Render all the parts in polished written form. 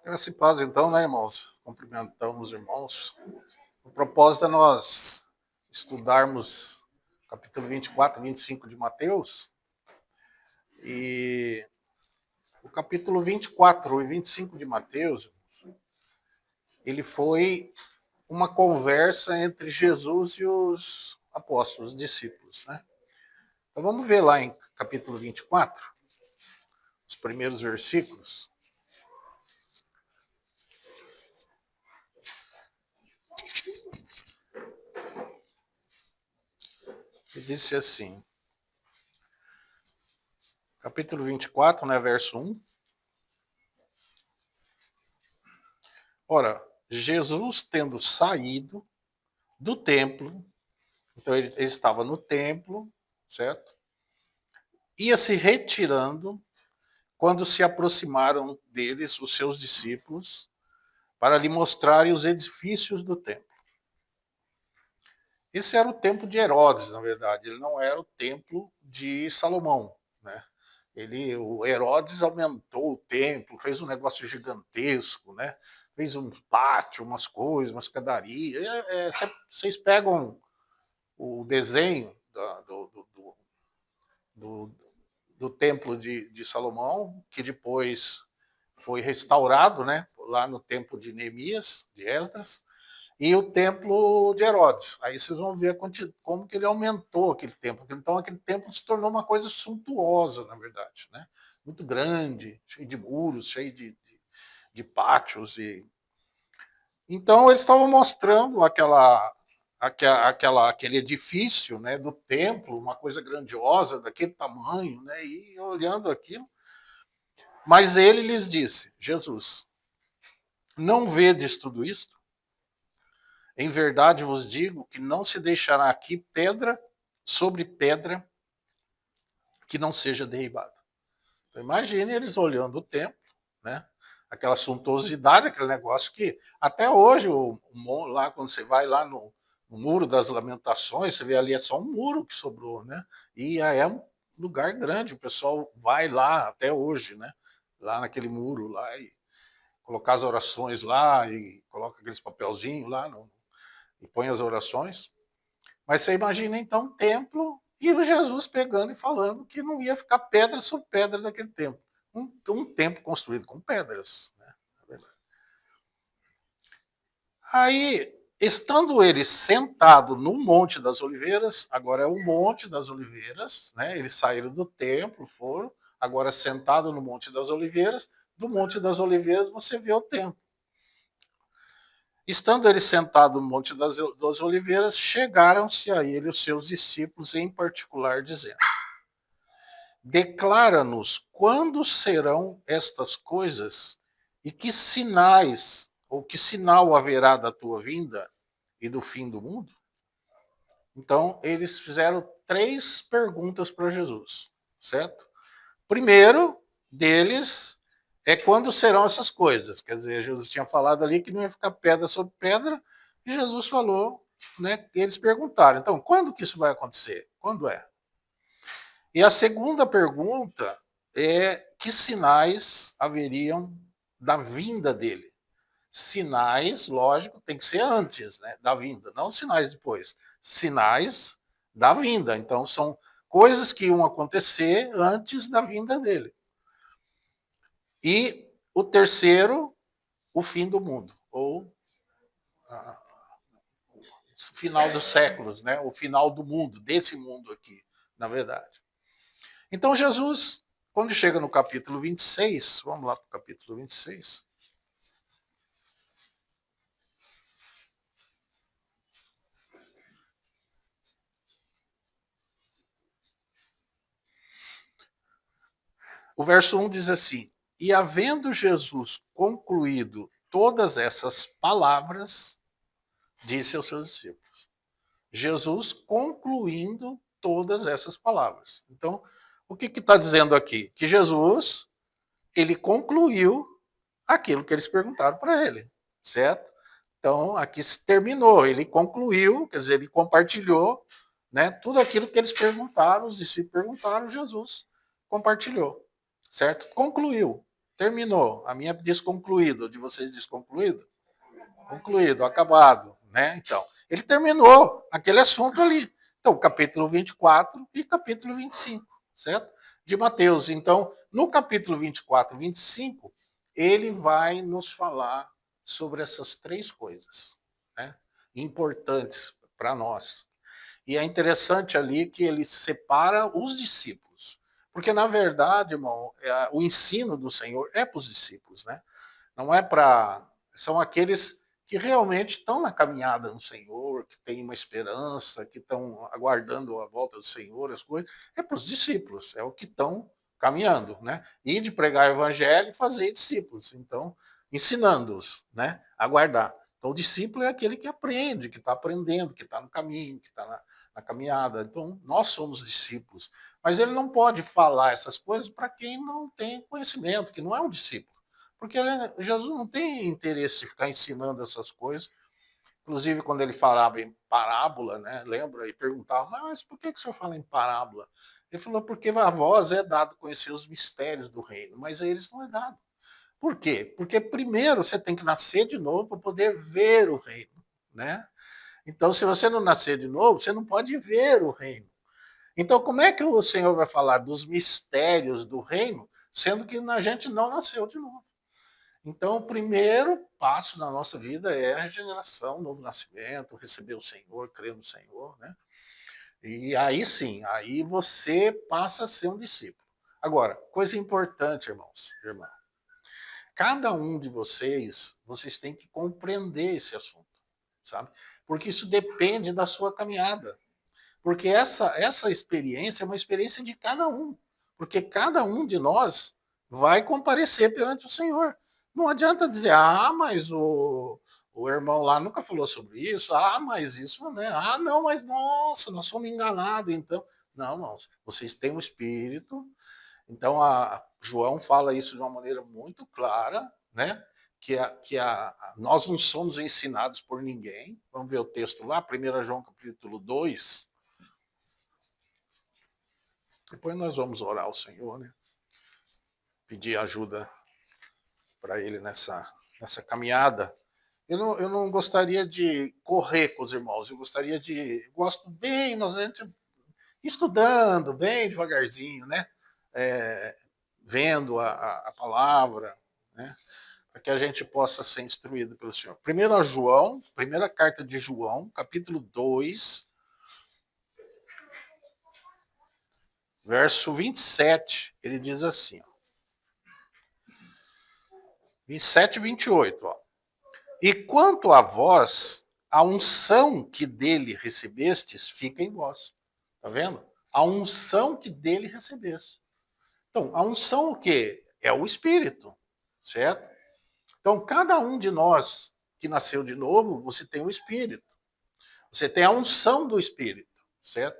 Graça e paz, então, né, irmãos? Cumprimentamos os irmãos. O propósito é nós estudarmos capítulo 24 e 25 de Mateus. E o capítulo 24 e 25 de Mateus, ele foi uma conversa entre Jesus e os apóstolos, os discípulos, né? Então vamos ver lá em capítulo 24, os primeiros versículos. Ele disse assim, capítulo 24, né, verso 1. Ora, Jesus tendo saído do templo, então ele estava no templo, certo? Ia se retirando quando se aproximaram deles os seus discípulos para lhe mostrarem os edifícios do templo. Esse era o templo de Herodes, na verdade, ele não era o templo de Salomão, né? O Herodes aumentou o templo, fez um negócio gigantesco, né? Fez um pátio, umas coisas, uma escadaria. Vocês pegam o desenho do, do templo de Salomão, que depois foi restaurado, né? Lá no templo de Neemias, de Esdras, e o templo de Herodes. Aí vocês vão ver como que ele aumentou aquele templo. Então aquele templo se tornou uma coisa suntuosa, na verdade, né? Muito grande, cheio de muros, cheio de pátios. Então eles estavam mostrando aquele edifício, né, do templo, uma coisa grandiosa, daquele tamanho, né, e olhando aquilo. Mas ele lhes disse, Jesus, não vedes tudo isto? Em verdade vos digo que não se deixará aqui pedra sobre pedra que não seja derribada. Então, imagine eles olhando o templo, né? Aquela suntuosidade, aquele negócio que até hoje, lá quando você vai lá no Muro das Lamentações, você vê ali é só um muro que sobrou, né? E é um lugar grande, o pessoal vai lá até hoje, né? Lá naquele muro lá e colocar as orações lá e coloca aqueles papelzinhos lá e põe as orações. Mas você imagina então um templo e o Jesus pegando e falando que não ia ficar pedra sobre pedra daquele templo. Um templo construído com pedras. Né? Aí, estando ele sentado no Monte das Oliveiras, agora é o Monte das Oliveiras, né? Eles saíram do templo, foram, agora sentado no Monte das Oliveiras, do Monte das Oliveiras você vê o templo. Estando ele sentado no Monte das Oliveiras, chegaram-se a ele os seus discípulos, em particular, dizendo: declara-nos quando serão estas coisas e que sinais, ou que sinal haverá da tua vinda e do fim do mundo? Então, eles fizeram 3 perguntas para Jesus, certo? Primeiro deles é quando serão essas coisas. Quer dizer, Jesus tinha falado ali que não ia ficar pedra sobre pedra, e Jesus falou, né? Eles perguntaram, então, quando que isso vai acontecer? Quando é? E a segunda pergunta é que sinais haveriam da vinda dele? Sinais, lógico, tem que ser antes, né, da vinda, não sinais depois. Sinais da vinda. Então, são coisas que iam acontecer antes da vinda dele. E o terceiro, o fim do mundo, ou o final dos séculos, né? O final do mundo, desse mundo aqui, na verdade. Então, Jesus, quando chega no capítulo 26, vamos lá para o capítulo 26. O verso 1 diz assim: e havendo Jesus concluído todas essas palavras, disse aos seus discípulos. Jesus concluindo todas essas palavras. Então, o que está dizendo aqui? Que Jesus, ele concluiu aquilo que eles perguntaram para ele, certo? Então, aqui se terminou, ele concluiu, quer dizer, ele compartilhou, né, tudo aquilo que eles perguntaram, os discípulos perguntaram, Jesus compartilhou, certo? Concluiu. terminou. A minha desconcluído, de vocês desconcluído? Concluído, acabado, né? Então, ele terminou aquele assunto ali. Então, capítulo 24 e capítulo 25, certo? De Mateus. Então, no capítulo 24 e 25, ele vai nos falar sobre essas três coisas, né? Importantes para nós. E é interessante ali que ele separa os discípulos. Porque, na verdade, irmão, o ensino do Senhor é para os discípulos, né? Não é para. São aqueles que realmente estão na caminhada no Senhor, que têm uma esperança, que estão aguardando a volta do Senhor, as coisas. É para os discípulos, é o que estão caminhando, né? E de pregar o evangelho e fazer discípulos. Então, ensinando-os, né? A guardar. Então, o discípulo é aquele que aprende, que está aprendendo, que está no caminho, que está na caminhada. Então, nós somos discípulos. Mas ele não pode falar essas coisas para quem não tem conhecimento, que não é um discípulo. Porque Jesus não tem interesse em ficar ensinando essas coisas. Inclusive, quando ele falava em parábola, né? Lembra? E perguntava, mas por que o senhor fala em parábola? Ele falou, porque a vós é dado conhecer os mistérios do reino, mas a eles não é dado. Por quê? Porque primeiro você tem que nascer de novo para poder ver o reino, né? Então, se você não nascer de novo, você não pode ver o reino. Então, como é que o Senhor vai falar dos mistérios do reino, sendo que a gente não nasceu de novo? Então, o primeiro passo na nossa vida é a regeneração, o novo nascimento, receber o Senhor, crer no Senhor, né? E aí sim, aí você passa a ser um discípulo. Agora, coisa importante, irmãos, irmã. Cada um de vocês têm que compreender esse assunto, sabe? Porque isso depende da sua caminhada. Porque essa experiência é uma experiência de cada um. Porque cada um de nós vai comparecer perante o Senhor. Não adianta dizer, mas o irmão lá nunca falou sobre isso, mas isso, né? Não, mas nossa, nós somos enganados, então. Não, não, vocês têm um espírito. Então, João fala isso de uma maneira muito clara, né? Nós não somos ensinados por ninguém. Vamos ver o texto lá, 1 João capítulo 2. Depois nós vamos orar ao Senhor, né? Pedir ajuda para Ele nessa caminhada. Eu não gostaria de correr com os irmãos, eu gostaria de. Gosto bem, nós a gente estudando bem devagarzinho, né? Vendo a palavra, né? Para que a gente possa ser instruído pelo Senhor. Primeira carta de João, capítulo 2, verso 27, ele diz assim, ó, 27 e 28, ó. E quanto a vós, a unção que dele recebestes fica em vós. Tá vendo? A unção que dele recebeste. Então, a unção o quê? É o Espírito, certo? Então, cada um de nós que nasceu de novo, você tem o Espírito. Você tem a unção do Espírito, certo?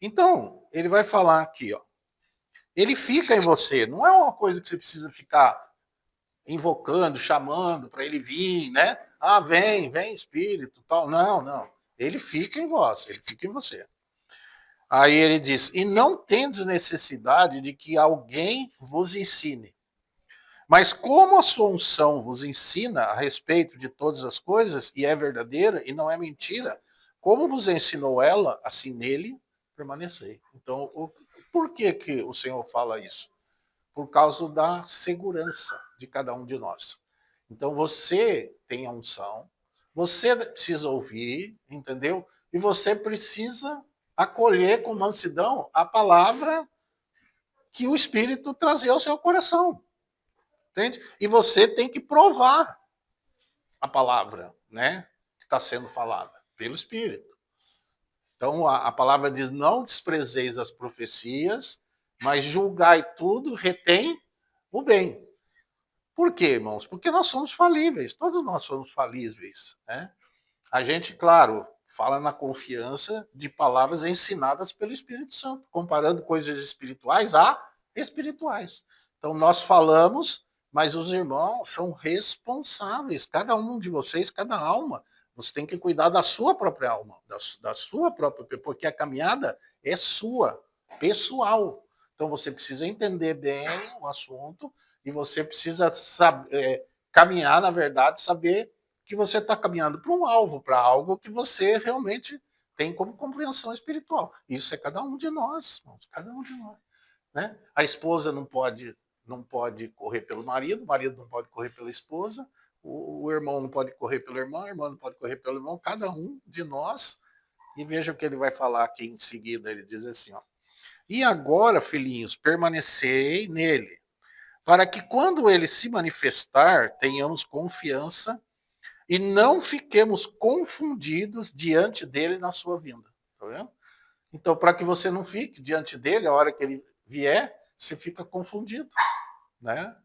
Então, ele vai falar aqui, ó. Ele fica em você. Não é uma coisa que você precisa ficar invocando, chamando para ele vir, né? Vem Espírito, tal. Não, não. Ele fica em vós, ele fica em você. Aí ele diz: e não tendes necessidade de que alguém vos ensine. Mas como a sua unção vos ensina a respeito de todas as coisas, e é verdadeira e não é mentira, como vos ensinou ela, assim nele permanecei. Então, por que o Senhor fala isso? Por causa da segurança de cada um de nós. Então você tem a unção, você precisa ouvir, entendeu? E você precisa acolher com mansidão a palavra que o Espírito trazia ao seu coração. Entende? E você tem que provar a palavra, né? Que está sendo falada pelo Espírito. Então a palavra diz: não desprezeis as profecias, mas julgai tudo, retém o bem. Por quê, irmãos? Porque nós somos falíveis, todos nós somos falíveis, né? A gente, claro, fala na confiança de palavras ensinadas pelo Espírito Santo, comparando coisas espirituais a espirituais. Então nós falamos, mas os irmãos são responsáveis, cada um de vocês, cada alma. Você tem que cuidar da sua própria alma, da sua própria, porque a caminhada é sua, pessoal. Então você precisa entender bem o assunto E você precisa saber, caminhar, na verdade, saber que você está caminhando para um alvo, para algo que você realmente tem como compreensão espiritual. Isso é cada um de nós, irmãos, cada um de nós. Né? A esposa não pode correr pelo marido, o marido não pode correr pela esposa, o irmão não pode correr pelo irmão, a irmã não pode correr pelo irmão, cada um de nós. E veja o que ele vai falar aqui em seguida, ele diz assim, ó. E agora, filhinhos, permanecei nele, para que quando ele se manifestar, tenhamos confiança e não fiquemos confundidos diante dele na sua vinda. Tá vendo? Então, para que você não fique diante dele, a hora que ele vier, você fica confundido, né?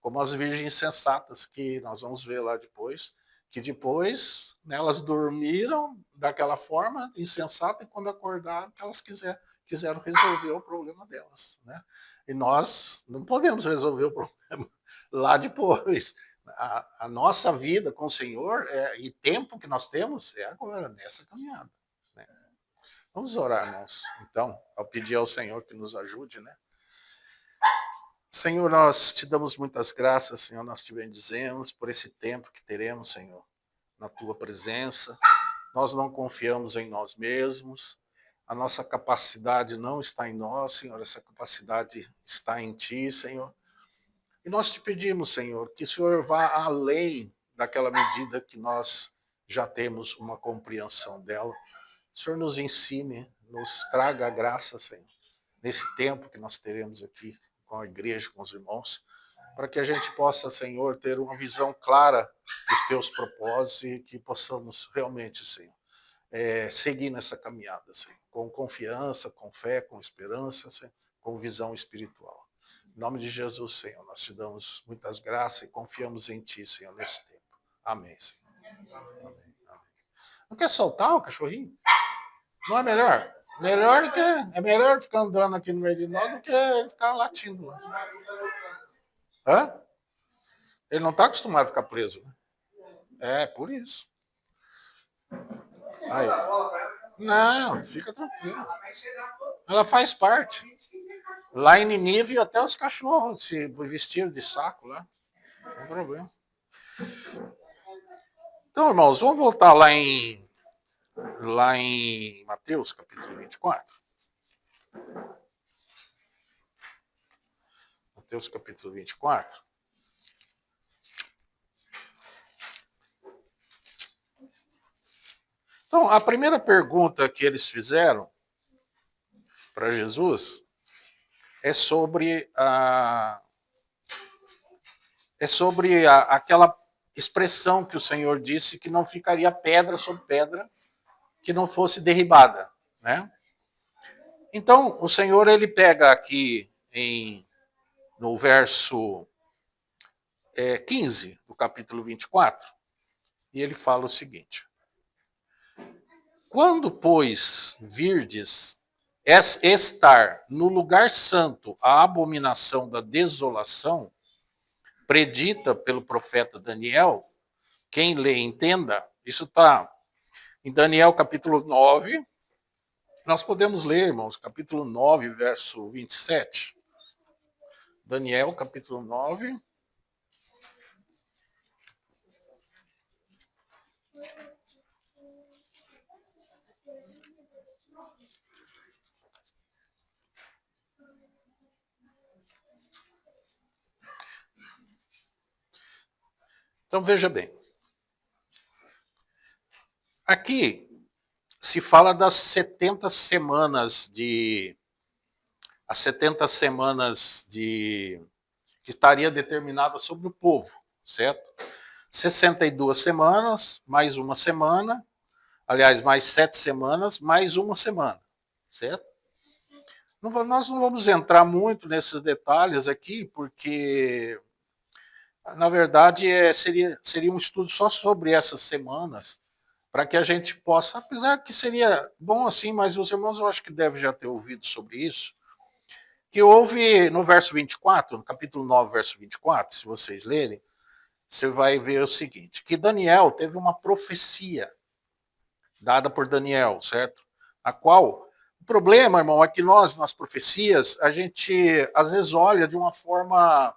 Como as virgens sensatas, que nós vamos ver lá depois, que depois, né, elas dormiram daquela forma insensata e quando acordaram, que elas quiseram resolver o problema delas, né? E nós não podemos resolver o problema lá depois. A nossa vida com o Senhor e tempo que nós temos é agora, nessa caminhada. Né? Vamos orar, irmãos. Então, ao pedir ao Senhor que nos ajude, né? Senhor, nós te damos muitas graças, Senhor, nós te bendizemos por esse tempo que teremos, Senhor, na tua presença. Nós não confiamos em nós mesmos, a nossa capacidade não está em nós, Senhor, essa capacidade está em ti, Senhor. E nós te pedimos, Senhor, que o Senhor vá além daquela medida que nós já temos uma compreensão dela. O Senhor nos ensine, nos traga a graça, Senhor, nesse tempo que nós teremos aqui com a igreja, com os irmãos, para que a gente possa, Senhor, ter uma visão clara dos teus propósitos e que possamos realmente, Senhor, seguir nessa caminhada, Senhor, com confiança, com fé, com esperança, Senhor, com visão espiritual. Em nome de Jesus, Senhor, nós te damos muitas graças e confiamos em ti, Senhor, nesse tempo. Amém, Senhor. Amém. Amém. Não quer soltar o cachorrinho? Não é melhor? É melhor ficar andando aqui no meio de nós do que ele ficar latindo lá. Hã? Ele não está acostumado a ficar preso. Né? É, por isso. Aí. Não, fica tranquilo. Ela faz parte. Lá em Nínive, até os cachorros se vestiram de saco lá. Não tem problema. Então, irmãos, vamos voltar lá em Mateus, capítulo 24. Mateus, capítulo 24. Então, a primeira pergunta que eles fizeram para Jesus é sobre aquela expressão que o Senhor disse que não ficaria pedra sobre pedra que não fosse derribada, né? Então, o Senhor, ele pega aqui no verso 15 do capítulo 24, e ele fala o seguinte: quando, pois, virdes estar no lugar santo a abominação da desolação, predita pelo profeta Daniel, quem lê entenda, isso está em Daniel capítulo 9, nós podemos ler, irmãos, capítulo 9, verso 27. Daniel, capítulo 9. Então, veja bem. Aqui se fala das 70 semanas as 70 semanas que estaria determinada sobre o povo, certo? 62 semanas, mais uma semana, aliás, mais 7 semanas, mais uma semana, certo? Nós não vamos entrar muito nesses detalhes aqui, porque, na verdade, seria um estudo só sobre essas semanas, para que a gente possa, apesar que seria bom assim, mas os irmãos eu acho que devem já ter ouvido sobre isso, que houve no verso 24, no capítulo 9, verso 24, se vocês lerem, você vai ver o seguinte, que Daniel teve uma profecia dada por Daniel, certo? A qual, o problema, irmão, é que nós, nas profecias, a gente às vezes olha de uma forma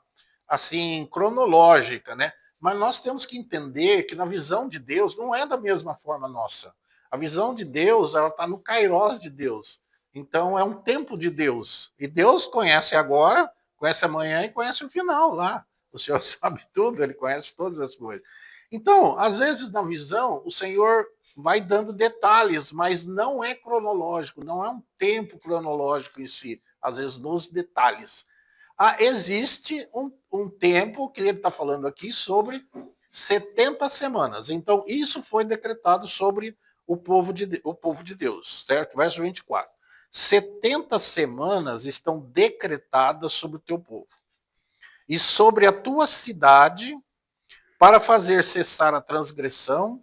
assim, cronológica, né? Mas nós temos que entender que na visão de Deus não é da mesma forma nossa. A visão de Deus, ela está no kairos de Deus. Então, é um tempo de Deus. E Deus conhece agora, conhece amanhã e conhece o final lá. O Senhor sabe tudo, Ele conhece todas as coisas. Então, às vezes, na visão, o Senhor vai dando detalhes, mas não é cronológico, não é um tempo cronológico em si, às vezes nos detalhes. Existe um tempo que ele está falando aqui sobre 70 semanas. Então, isso foi decretado sobre o povo de Deus, certo? Verso 24. 70 semanas estão decretadas sobre o teu povo e sobre a tua cidade para fazer cessar a transgressão,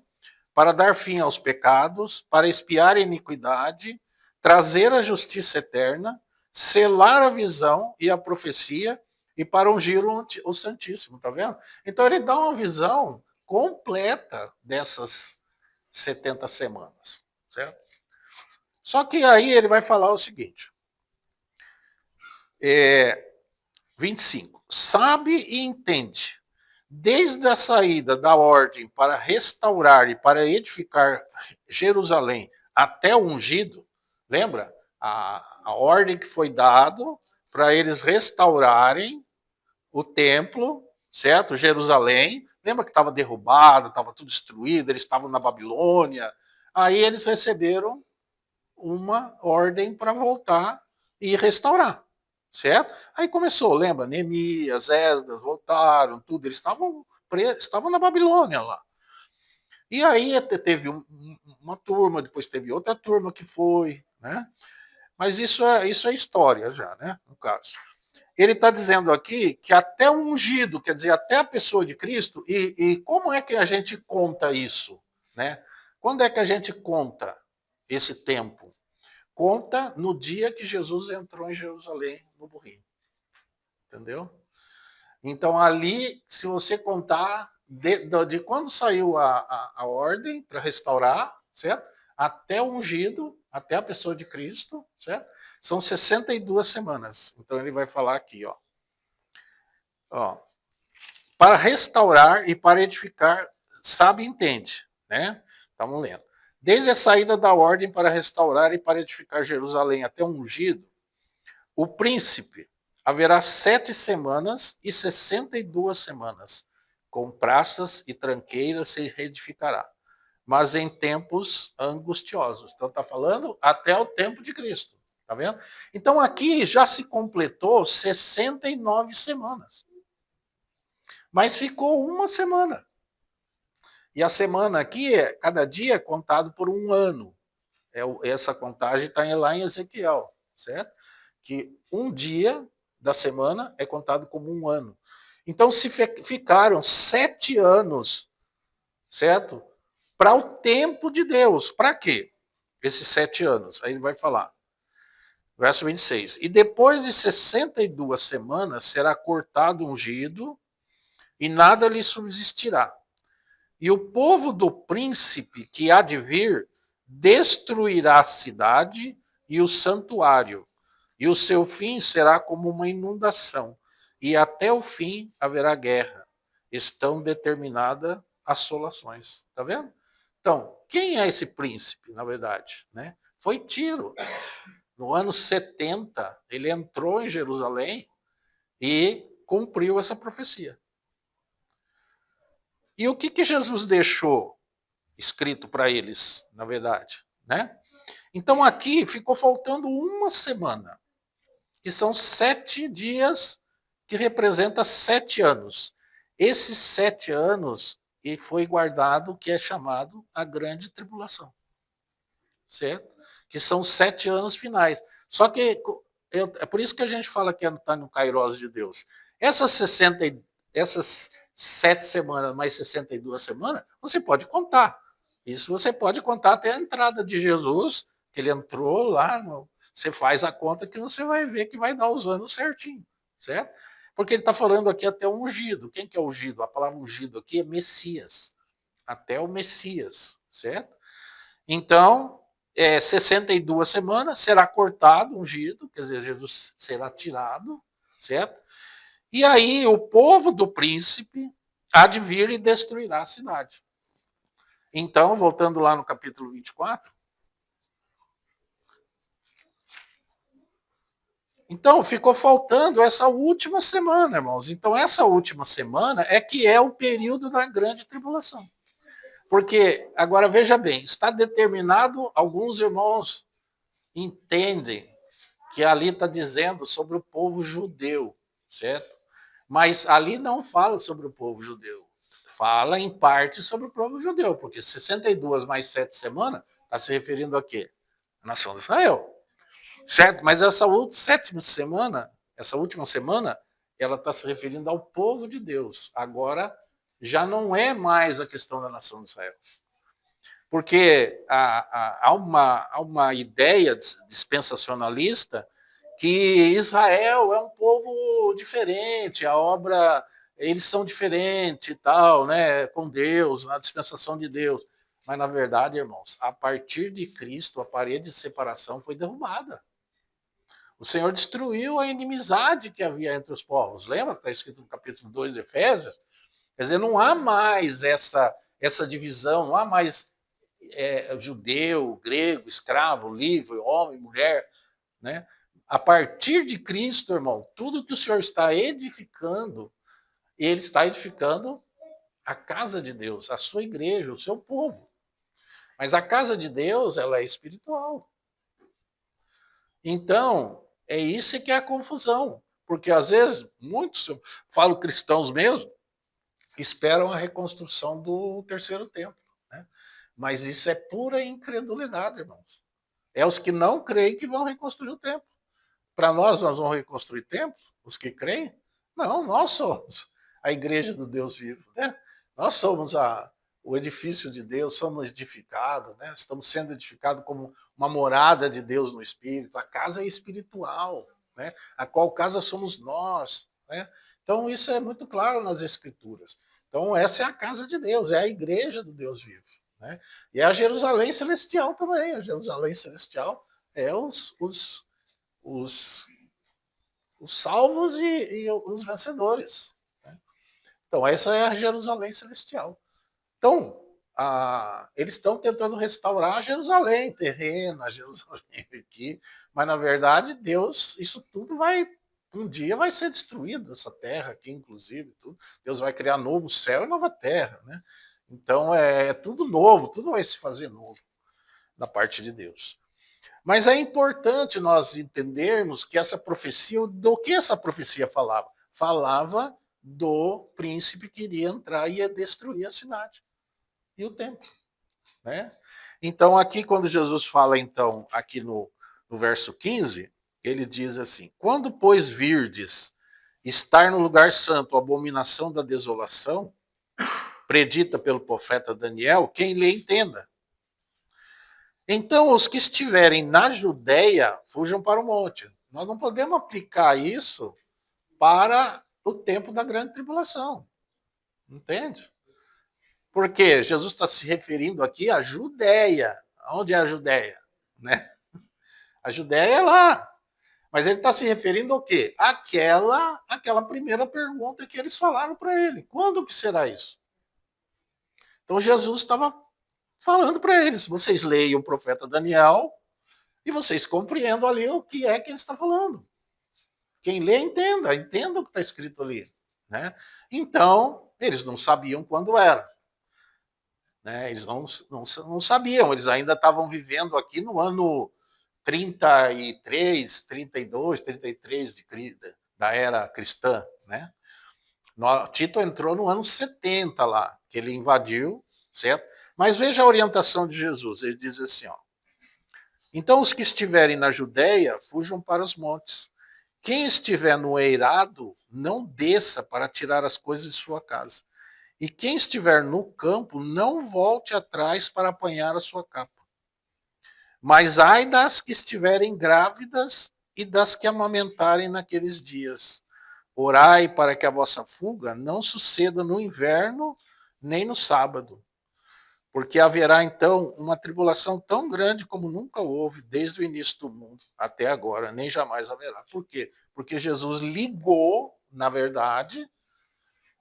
para dar fim aos pecados, para expiar a iniquidade, trazer a justiça eterna, selar a visão e a profecia e para ungir o Santíssimo, tá vendo? Então ele dá uma visão completa dessas 70 semanas, certo? Só que aí ele vai falar o seguinte, 25. Sabe e entende, desde a saída da ordem para restaurar e para edificar Jerusalém até o ungido, lembra? A ordem que foi dada para eles restaurarem o templo, certo? Jerusalém. Lembra que estava derrubado, estava tudo destruído, eles estavam na Babilônia. Aí eles receberam uma ordem para voltar e restaurar, certo? Aí começou, lembra? Neemias, Esdras, voltaram, tudo. Eles estavam na Babilônia lá. E aí teve uma turma, depois teve outra turma que foi, né? Mas isso é história já, né? No caso. Ele está dizendo aqui que até o ungido, quer dizer, até a pessoa de Cristo, e como é que a gente conta isso, né? Quando é que a gente conta esse tempo? Conta no dia que Jesus entrou em Jerusalém no burrinho. Entendeu? Então, ali, se você contar de quando saiu a ordem para restaurar, certo? Até o ungido, até a pessoa de Cristo, certo? São 62 semanas. Então, ele vai falar aqui, ó. Para restaurar e para edificar, sabe e entende, né? Estamos lendo. Desde a saída da ordem para restaurar e para edificar Jerusalém até o ungido, o príncipe haverá 7 semanas e 62 semanas. Com praças e tranqueiras se reedificará. Mas em tempos angustiosos. Então está falando até o tempo de Cristo. Tá vendo? Então aqui já se completou 69 semanas. Mas ficou uma semana. E a semana aqui, cada dia é contado por um ano. Essa contagem está lá em Ezequiel, certo? Que um dia da semana é contado como um ano. Então, se ficaram 7 anos, certo? Para o tempo de Deus. Para quê? Esses 7 anos. Aí ele vai falar. Verso 26. E depois de 62 semanas será cortado ungido e nada lhe subsistirá. E o povo do príncipe que há de vir destruirá a cidade e o santuário, e o seu fim será como uma inundação, e até o fim haverá guerra. Estão determinadas assolações. Está vendo? Então, quem é esse príncipe, na verdade? Né? Foi Tiro. No ano 70, ele entrou em Jerusalém e cumpriu essa profecia. E o que Jesus deixou escrito para eles, na verdade, né? Então aqui ficou faltando uma semana, que são 7 dias, que representa 7 anos. Esses 7 anos e foi guardado o que é chamado a grande tribulação, certo? Que são 7 anos finais. Só que é por isso que a gente fala que está no Kairos de Deus. Essas 7 semanas mais 62 semanas, você pode contar. Isso você pode contar até a entrada de Jesus, que ele entrou lá, você faz a conta que você vai ver que vai dar os anos certinho, certo? Porque ele está falando aqui até o ungido. Quem que é ungido? A palavra ungido aqui é Messias. Até o Messias, certo? Então, 62 semanas, será cortado, ungido, quer dizer, Jesus será tirado, certo? E aí o povo do príncipe há de vir e destruirá a cidade. Então, voltando lá no capítulo 24. Então, ficou faltando essa última semana, irmãos. Então, essa última semana é que é o período da grande tribulação. Porque, agora veja bem, está determinado, alguns irmãos entendem que ali está dizendo sobre o povo judeu, certo? Mas ali não fala sobre o povo judeu. Fala, em parte, sobre o povo judeu, porque 62 mais 7 semanas está se referindo a quê? A nação de Israel. Certo? Mas essa última semana, ela está se referindo ao povo de Deus. Agora, já não é mais a questão da nação de Israel. Porque há uma ideia dispensacionalista que Israel é um povo diferente, a obra, eles são diferentes e tal, né, com Deus, na dispensação de Deus. Mas, na verdade, irmãos, a partir de Cristo, a parede de separação foi derrubada. O Senhor destruiu a inimizade que havia entre os povos. Lembra que está escrito no capítulo 2 de Efésios? Quer dizer, não há mais essa divisão, não há mais judeu, grego, escravo, livre, homem, mulher. Né? A partir de Cristo, irmão, tudo que o Senhor está edificando, ele está edificando a casa de Deus, a sua igreja, o seu povo. Mas a casa de Deus, ela é espiritual. Então, é isso que é a confusão. Porque, às vezes, muitos, eu falo cristãos mesmo, esperam a reconstrução do terceiro templo. Né? Mas isso é pura incredulidade, irmãos. É os que não creem que vão reconstruir o templo. Para nós vamos reconstruir templo? Os que creem? Não, nós somos a igreja do Deus vivo. Né? Nós somos o edifício de Deus, somos edificados, né? Estamos sendo edificados como uma morada de Deus no Espírito. A casa é espiritual, né? A qual casa somos nós. Né? Então, isso é muito claro nas Escrituras. Então, essa é a casa de Deus, é a igreja do Deus vivo. Né? E é a Jerusalém celestial também. A Jerusalém celestial é os salvos e os vencedores. Né? Então, essa é a Jerusalém celestial. Então, eles estão tentando restaurar a Jerusalém terrena, a Jerusalém aqui, mas na verdade Deus, isso tudo um dia vai ser destruído, essa terra aqui, inclusive, tudo. Deus vai criar novo céu e nova terra, né? Então é tudo novo, tudo vai se fazer novo da parte de Deus. Mas é importante nós entendermos que essa profecia, do que essa profecia falava? Falava do príncipe que iria entrar e ia destruir a cidade e o templo. Né? Então, aqui, quando Jesus fala, então, aqui no verso 15, ele diz assim: quando, pois, virdes estar no lugar santo a abominação da desolação, predita pelo profeta Daniel, quem lê entenda. Então, os que estiverem na Judéia, fujam para o monte. Nós não podemos aplicar isso para o tempo da grande tribulação. Entende? Porque Jesus está se referindo aqui à Judéia. Onde é a Judéia? Né? A Judéia é lá. Mas ele está se referindo ao quê? Aquela primeira pergunta que eles falaram para ele. Quando que será isso? Então Jesus estava falando para eles. Vocês leiam o profeta Daniel e vocês compreendam ali o que é que ele está falando. Quem lê, entenda o que está escrito ali. Né? Então, eles não sabiam quando era. Né? Eles não sabiam, eles ainda estavam vivendo aqui no ano 33, 32, 33 da era cristã. Né? Tito entrou no ano 70 lá, que ele invadiu, certo? Mas veja a orientação de Jesus, ele diz assim, ó, então os que estiverem na Judéia, fujam para os montes. Quem estiver no eirado, não desça para tirar as coisas de sua casa. E quem estiver no campo, não volte atrás para apanhar a sua capa. Mas ai das que estiverem grávidas e das que amamentarem naqueles dias. Orai para que a vossa fuga não suceda no inverno, nem no sábado. Porque haverá então uma tribulação tão grande como nunca houve desde o início do mundo até agora, nem jamais haverá. Por quê? Porque Jesus ligou, na verdade,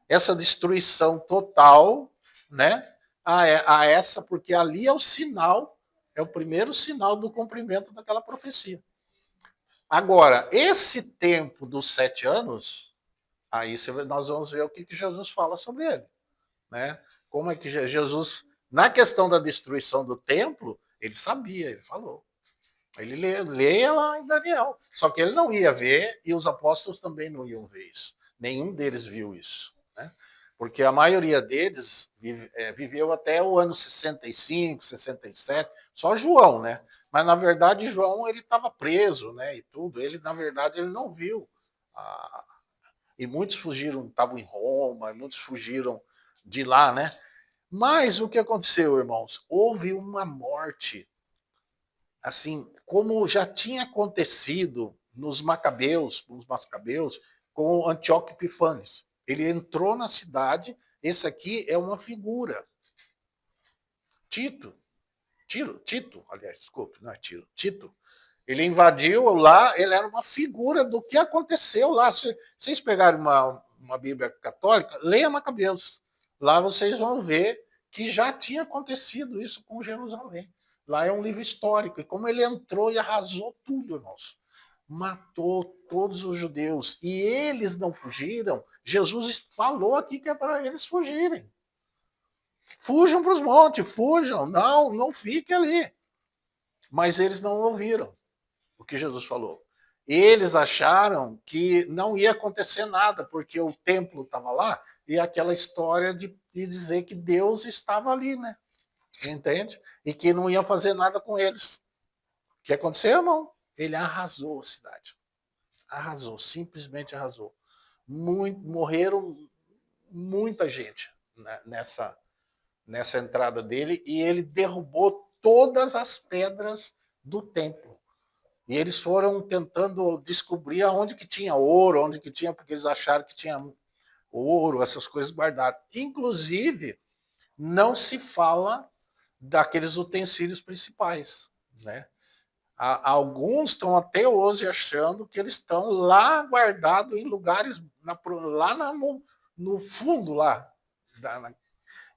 essa destruição total, né, a essa, porque ali é o sinal, é o primeiro sinal do cumprimento daquela profecia. Agora, esse tempo dos 7 anos, aí nós vamos ver o que Jesus fala sobre ele, né? Como é que Jesus, na questão da destruição do templo, ele sabia, ele falou. Ele leia lá em Daniel. Só que ele não ia ver e os apóstolos também não iam ver isso. Nenhum deles viu isso, né? Porque a maioria deles viveu até o ano 65, 67, só João, né? Mas na verdade João ele estava preso, né? E tudo. Ele na verdade ele não viu. E muitos fugiram, estavam em Roma, muitos fugiram de lá, né? Mas o que aconteceu, irmãos? Houve uma morte, assim, como já tinha acontecido nos Macabeus, com Antíoco Epifanes. Ele entrou na cidade, esse aqui é uma figura. Tito, aliás, desculpe, não é Tiro, Tito. Ele invadiu lá, ele era uma figura do que aconteceu lá. Se vocês pegarem uma Bíblia católica, leia Macabeus. Lá vocês vão ver que já tinha acontecido isso com Jerusalém. Lá é um livro histórico. E como ele entrou e arrasou tudo, irmãos. Matou todos os judeus. E eles não fugiram. Jesus falou aqui que é para eles fugirem. Fujam para os montes, fujam. Não fiquem ali. Mas eles não ouviram o que Jesus falou. Eles acharam que não ia acontecer nada, porque o templo estava lá e aquela história de dizer que Deus estava ali, né? Entende? E que não ia fazer nada com eles. O que aconteceu, irmão? Ele arrasou a cidade. Arrasou, simplesmente arrasou. Morreram muita gente, né, nessa entrada dele, e ele derrubou todas as pedras do templo. E eles foram tentando descobrir aonde que tinha ouro, onde que tinha, porque eles acharam que tinha ouro, essas coisas guardadas. Inclusive, não se fala daqueles utensílios principais, né? Alguns estão até hoje achando que eles estão lá guardados em lugares no fundo lá.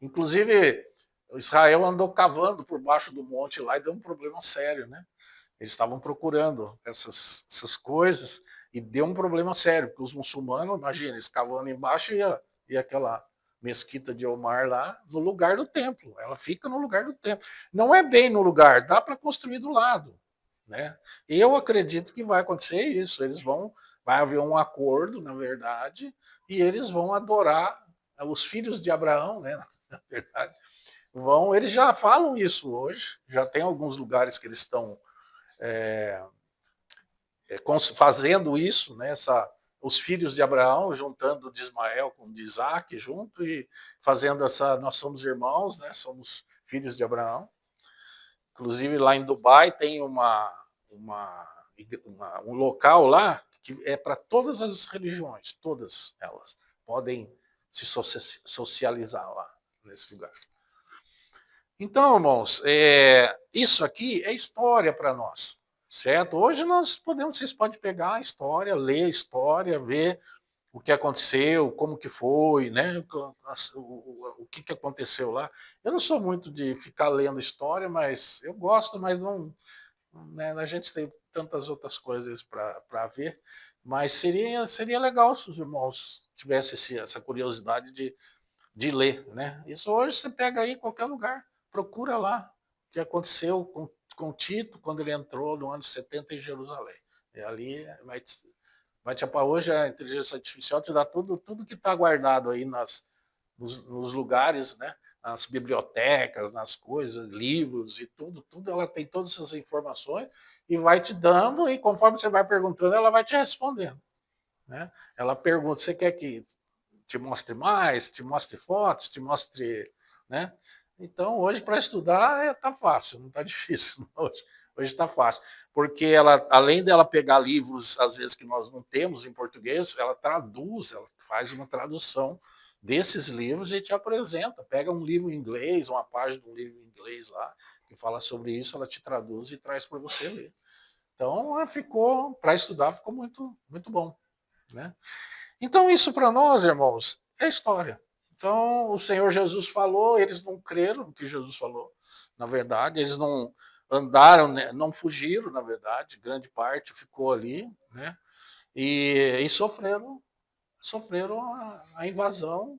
Inclusive, Israel andou cavando por baixo do monte lá e deu um problema sério, né? Eles estavam procurando essas coisas e deu um problema sério, porque os muçulmanos, imagina, eles cavando embaixo e aquela mesquita de Omar lá no lugar do templo. Ela fica no lugar do templo. Não é bem no lugar, dá para construir do lado, né? Eu acredito que vai acontecer isso. Vai haver um acordo, na verdade, e eles vão adorar os filhos de Abraão, né? Na verdade, eles já falam isso hoje, já tem alguns lugares que eles estão fazendo isso, né? Os filhos de Abraão, juntando de Ismael com de Isaac junto e fazendo nós somos irmãos, né? Somos filhos de Abraão. Inclusive lá em Dubai tem um local lá que é para todas as religiões, todas elas podem se socializar lá nesse lugar. Então, irmãos, isso aqui é história para nós, certo? Hoje vocês podem pegar a história, ler a história, ver o que aconteceu, como que foi, né? O que aconteceu lá. Eu não sou muito de ficar lendo história, mas eu gosto, mas não, né? A gente tem tantas outras coisas para ver, mas seria legal se os irmãos tivessem essa curiosidade de ler, né? Isso hoje você pega aí em qualquer lugar, procura lá o que aconteceu com Tito quando ele entrou no ano 70 em Jerusalém. E ali hoje a inteligência artificial te dá tudo que está guardado aí nos lugares, né? Nas bibliotecas, nas coisas, livros e tudo ela tem todas essas informações e vai te dando, e conforme você vai perguntando, ela vai te respondendo, né? Ela pergunta, você quer que te mostre mais, te mostre fotos, te mostre, né? Então, hoje, para estudar, tá fácil, não está difícil. Hoje está fácil. Porque ela, além dela pegar livros, às vezes, que nós não temos em português, ela traduz, ela faz uma tradução desses livros e te apresenta. Pega um livro em inglês, uma página de um livro em inglês lá, que fala sobre isso, ela te traduz e traz para você ler. Então, para estudar, ficou muito, muito bom, né? Então, isso para nós, irmãos, é história. Então, o Senhor Jesus falou, eles não creram no que Jesus falou, na verdade, eles não andaram, né, não fugiram, na verdade, grande parte ficou ali, né? E sofreram a invasão,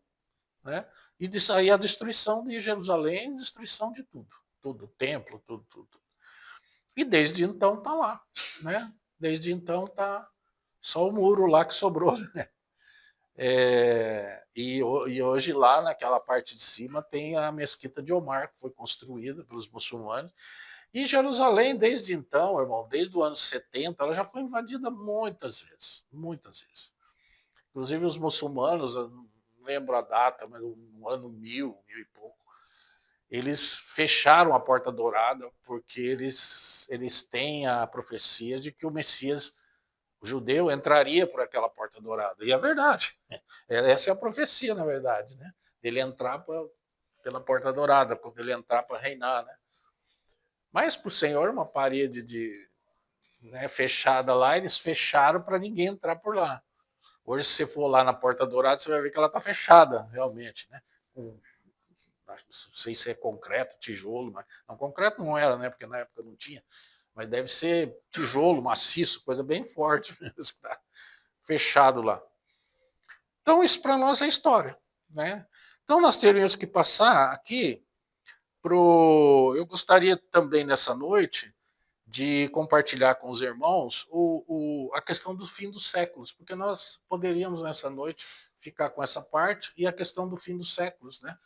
né? E de sair a destruição de Jerusalém, destruição de tudo, tudo, templo, tudo. E desde então tá lá, né? Desde então tá só o muro lá que sobrou, né? E hoje lá naquela parte de cima tem a mesquita de Omar, que foi construída pelos muçulmanos. E Jerusalém, desde então, irmão, desde o ano 70, ela já foi invadida muitas vezes, muitas vezes. Inclusive os muçulmanos, eu não lembro a data, mas no ano 1000 e pouco, eles fecharam a Porta Dourada porque eles têm a profecia de que o Messias, o judeu, entraria por aquela Porta Dourada. E é verdade. Essa é a profecia, na verdade, né? Ele entrar pela Porta Dourada, quando ele entrar para reinar, né? Mas para o Senhor, uma parede né, fechada lá, eles fecharam para ninguém entrar por lá. Hoje, se você for lá na Porta Dourada, você vai ver que ela está fechada, realmente, né? Não sei se é concreto, tijolo, mas não, concreto não era, né? Porque na época não tinha. Mas deve ser tijolo, maciço, coisa bem forte mesmo, tá fechado lá. Então, isso para nós é história, né? Então, nós teríamos que passar aqui pro. Eu gostaria também nessa noite de compartilhar com os irmãos a questão do fim dos séculos, porque nós poderíamos nessa noite ficar com essa parte e a questão do fim dos séculos, né?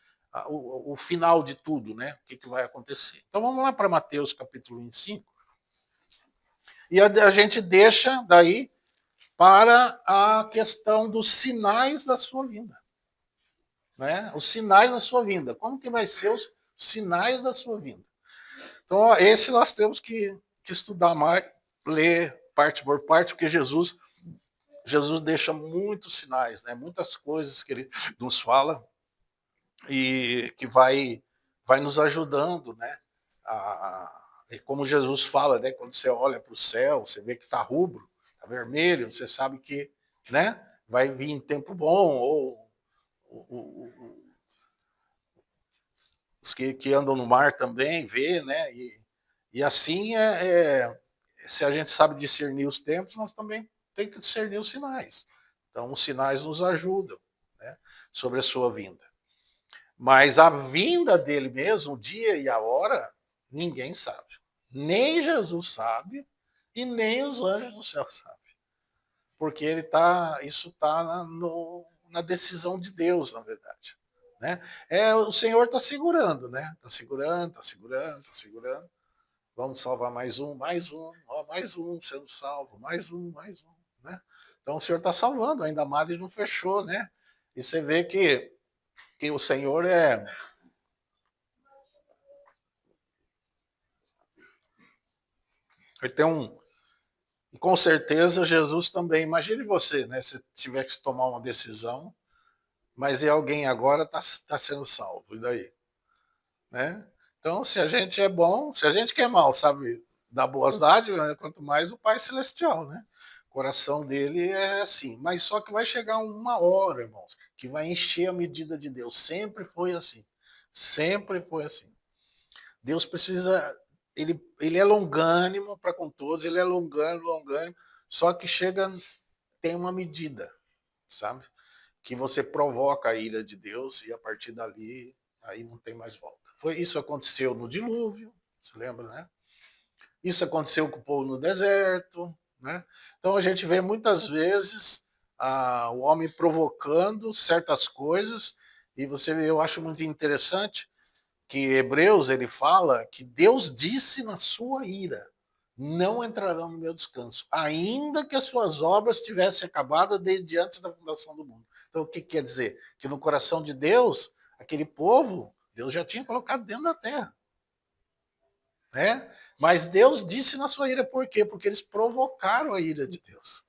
O final de tudo, né? O que vai acontecer. Então vamos lá para Mateus capítulo 25 e a gente deixa daí para a questão dos sinais da sua vinda, né? Os sinais da sua vinda. Como que vai ser os sinais da sua vinda? Então, esse nós temos que estudar mais, ler parte por parte, porque Jesus deixa muitos sinais, né? Muitas coisas que ele nos fala e que vai nos ajudando, né? E como Jesus fala, né? Quando você olha para o céu, você vê que está rubro, está vermelho, você sabe que, né? Vai vir em tempo bom, ou os que andam no mar também vê, né? E assim se a gente sabe discernir os tempos, nós também temos que discernir os sinais. Então, os sinais nos ajudam, né, sobre a sua vinda. Mas a vinda dele mesmo, o dia e a hora, ninguém sabe. Nem Jesus sabe e nem os anjos do céu sabem. Porque isso está na decisão de Deus, na verdade. Né? O Senhor está segurando, né? Está segurando, está segurando, está segurando. Vamos salvar mais um sendo salvo, mais um. Né? Então o Senhor está salvando, ainda mais ele não fechou, né? E você vê que o Senhor ele tem um. E com certeza Jesus também. Imagine você, né? Se tiver que tomar uma decisão, mas alguém agora está sendo salvo. E daí? Né? Então, se a gente é bom, se a gente que é mal, sabe, dar boas dádivas, né? Quanto mais o Pai Celestial, né? O coração dele é assim. Mas só que vai chegar uma hora, irmãos, que vai encher a medida de Deus. Sempre foi assim. Sempre foi assim. Deus precisa. Ele é longânimo para com todos, ele é longânimo, longânimo, só que chega, tem uma medida, sabe? Que você provoca a ira de Deus e a partir dali, aí não tem mais volta. Isso aconteceu no dilúvio, você lembra, né? Isso aconteceu com o povo no deserto, né? Então a gente vê muitas vezes o homem provocando certas coisas e eu acho muito interessante que Hebreus ele fala que Deus disse na sua ira: não entrarão no meu descanso, ainda que as suas obras tivessem acabado desde antes da fundação do mundo. Então, o que quer dizer? Que no coração de Deus, aquele povo, Deus já tinha colocado dentro da terra. Né? Mas Deus disse na sua ira, por quê? Porque eles provocaram a ira de Deus.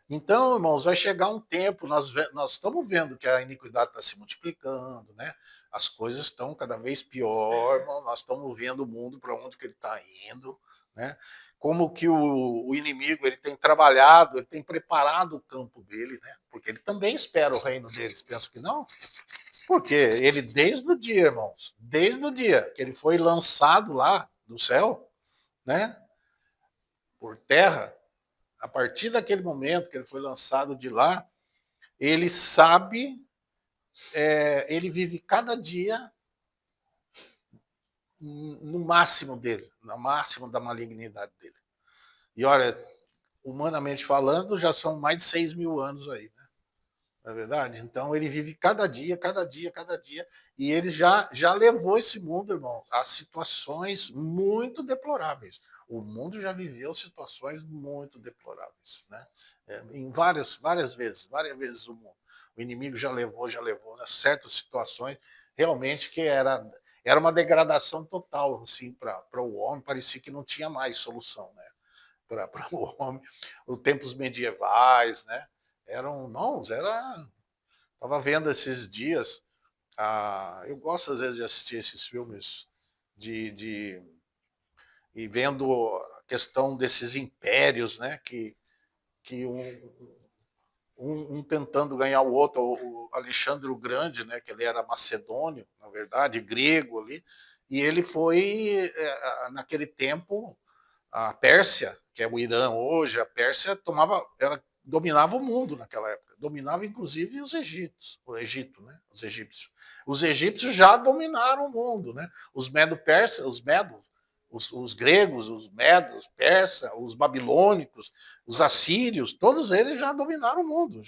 Então, irmãos, vai chegar um tempo, nós estamos vendo que a iniquidade está se multiplicando, né? As coisas estão cada vez pior, irmão, nós estamos vendo o mundo para onde que ele está indo, né? como que o inimigo ele tem trabalhado, ele tem preparado o campo dele, né? Porque ele também espera o reino deles. Pensa que não? Porque ele, desde o dia, irmãos, desde o dia que ele foi lançado lá do céu, né? Por terra, a partir daquele momento que ele foi lançado de lá, ele sabe, ele vive cada dia no máximo dele, no máximo da malignidade dele. E olha, humanamente falando, já são mais de 6 mil anos aí, né? Não é verdade? Então ele vive cada dia, cada dia, cada dia, e ele já levou esse mundo, irmão, a situações muito deploráveis. O mundo já viveu situações muito deploráveis, né? Em várias vezes o mundo. O inimigo já levou, né? Certas situações realmente que era uma degradação total assim, para o homem, parecia que não tinha mais solução, né? Para o homem, os tempos medievais, né? Estava vendo esses dias, eu gosto às vezes de assistir esses filmes de e vendo a questão desses impérios, né? Que um tentando ganhar o outro, o Alexandre o Grande, né? Que ele era macedônio, na verdade, grego ali, e ele foi naquele tempo a Pérsia, que é o Irã hoje, a Pérsia dominava o mundo naquela época, dominava inclusive os egípcios, o Egito, né? Os egípcios. Os egípcios já dominaram o mundo, né? Os medo-persas, os gregos, os medos, persas, os babilônicos, os assírios, todos eles já dominaram o mundo,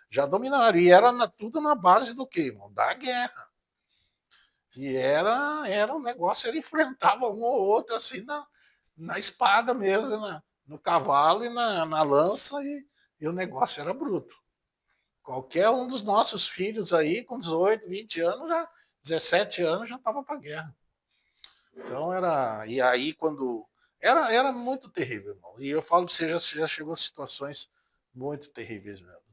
já dominaram. E era tudo na base do quê, irmão? Da guerra. E era um negócio, ele enfrentava um ou outro assim na espada mesmo, no cavalo e na lança, e o negócio era bruto. Qualquer um dos nossos filhos aí, com 18, 20 anos, 17 anos, já estava para a guerra. Então era. E aí, quando. Era muito terrível, irmão. E eu falo para você, já chegou a situações muito terríveis mesmo.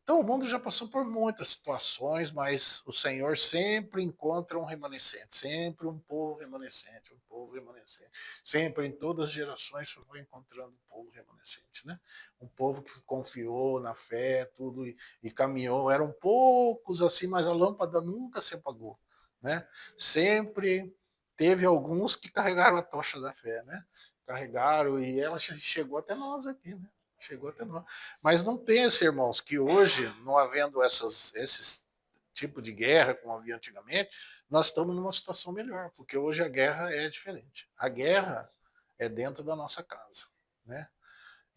Então, o mundo já passou por muitas situações, mas o Senhor sempre encontra um remanescente, sempre um povo remanescente, um povo remanescente. Sempre, em todas as gerações, foi encontrando um povo remanescente, né? Um povo que confiou na fé, tudo, e caminhou. Eram poucos assim, mas a lâmpada nunca se apagou, né? Sempre teve alguns que carregaram a tocha da fé, né? Carregaram, e ela chegou até nós aqui, né? Chegou até nós. Mas não pense, irmãos, que hoje, não havendo esses tipo de guerra como havia antigamente, nós estamos numa situação melhor, porque hoje a guerra é diferente. A guerra é dentro da nossa casa, né?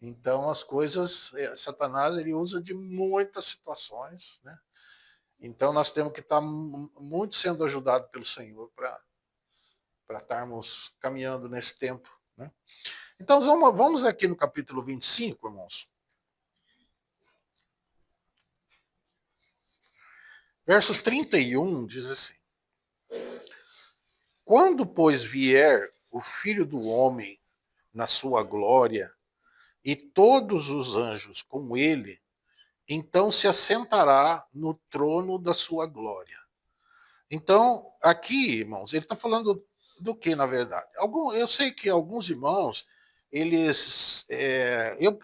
Então as coisas, Satanás ele usa de muitas situações, né? Então nós temos que estar muito sendo ajudados pelo Senhor para estarmos caminhando nesse tempo, né? Então vamos aqui no capítulo 25, irmãos. Verso 31 diz assim: Quando, pois, vier o Filho do Homem na sua glória, e todos os anjos com ele, então se assentará no trono da sua glória. Então, aqui, irmãos, ele está falando do que, na verdade? Eu sei que alguns irmãos,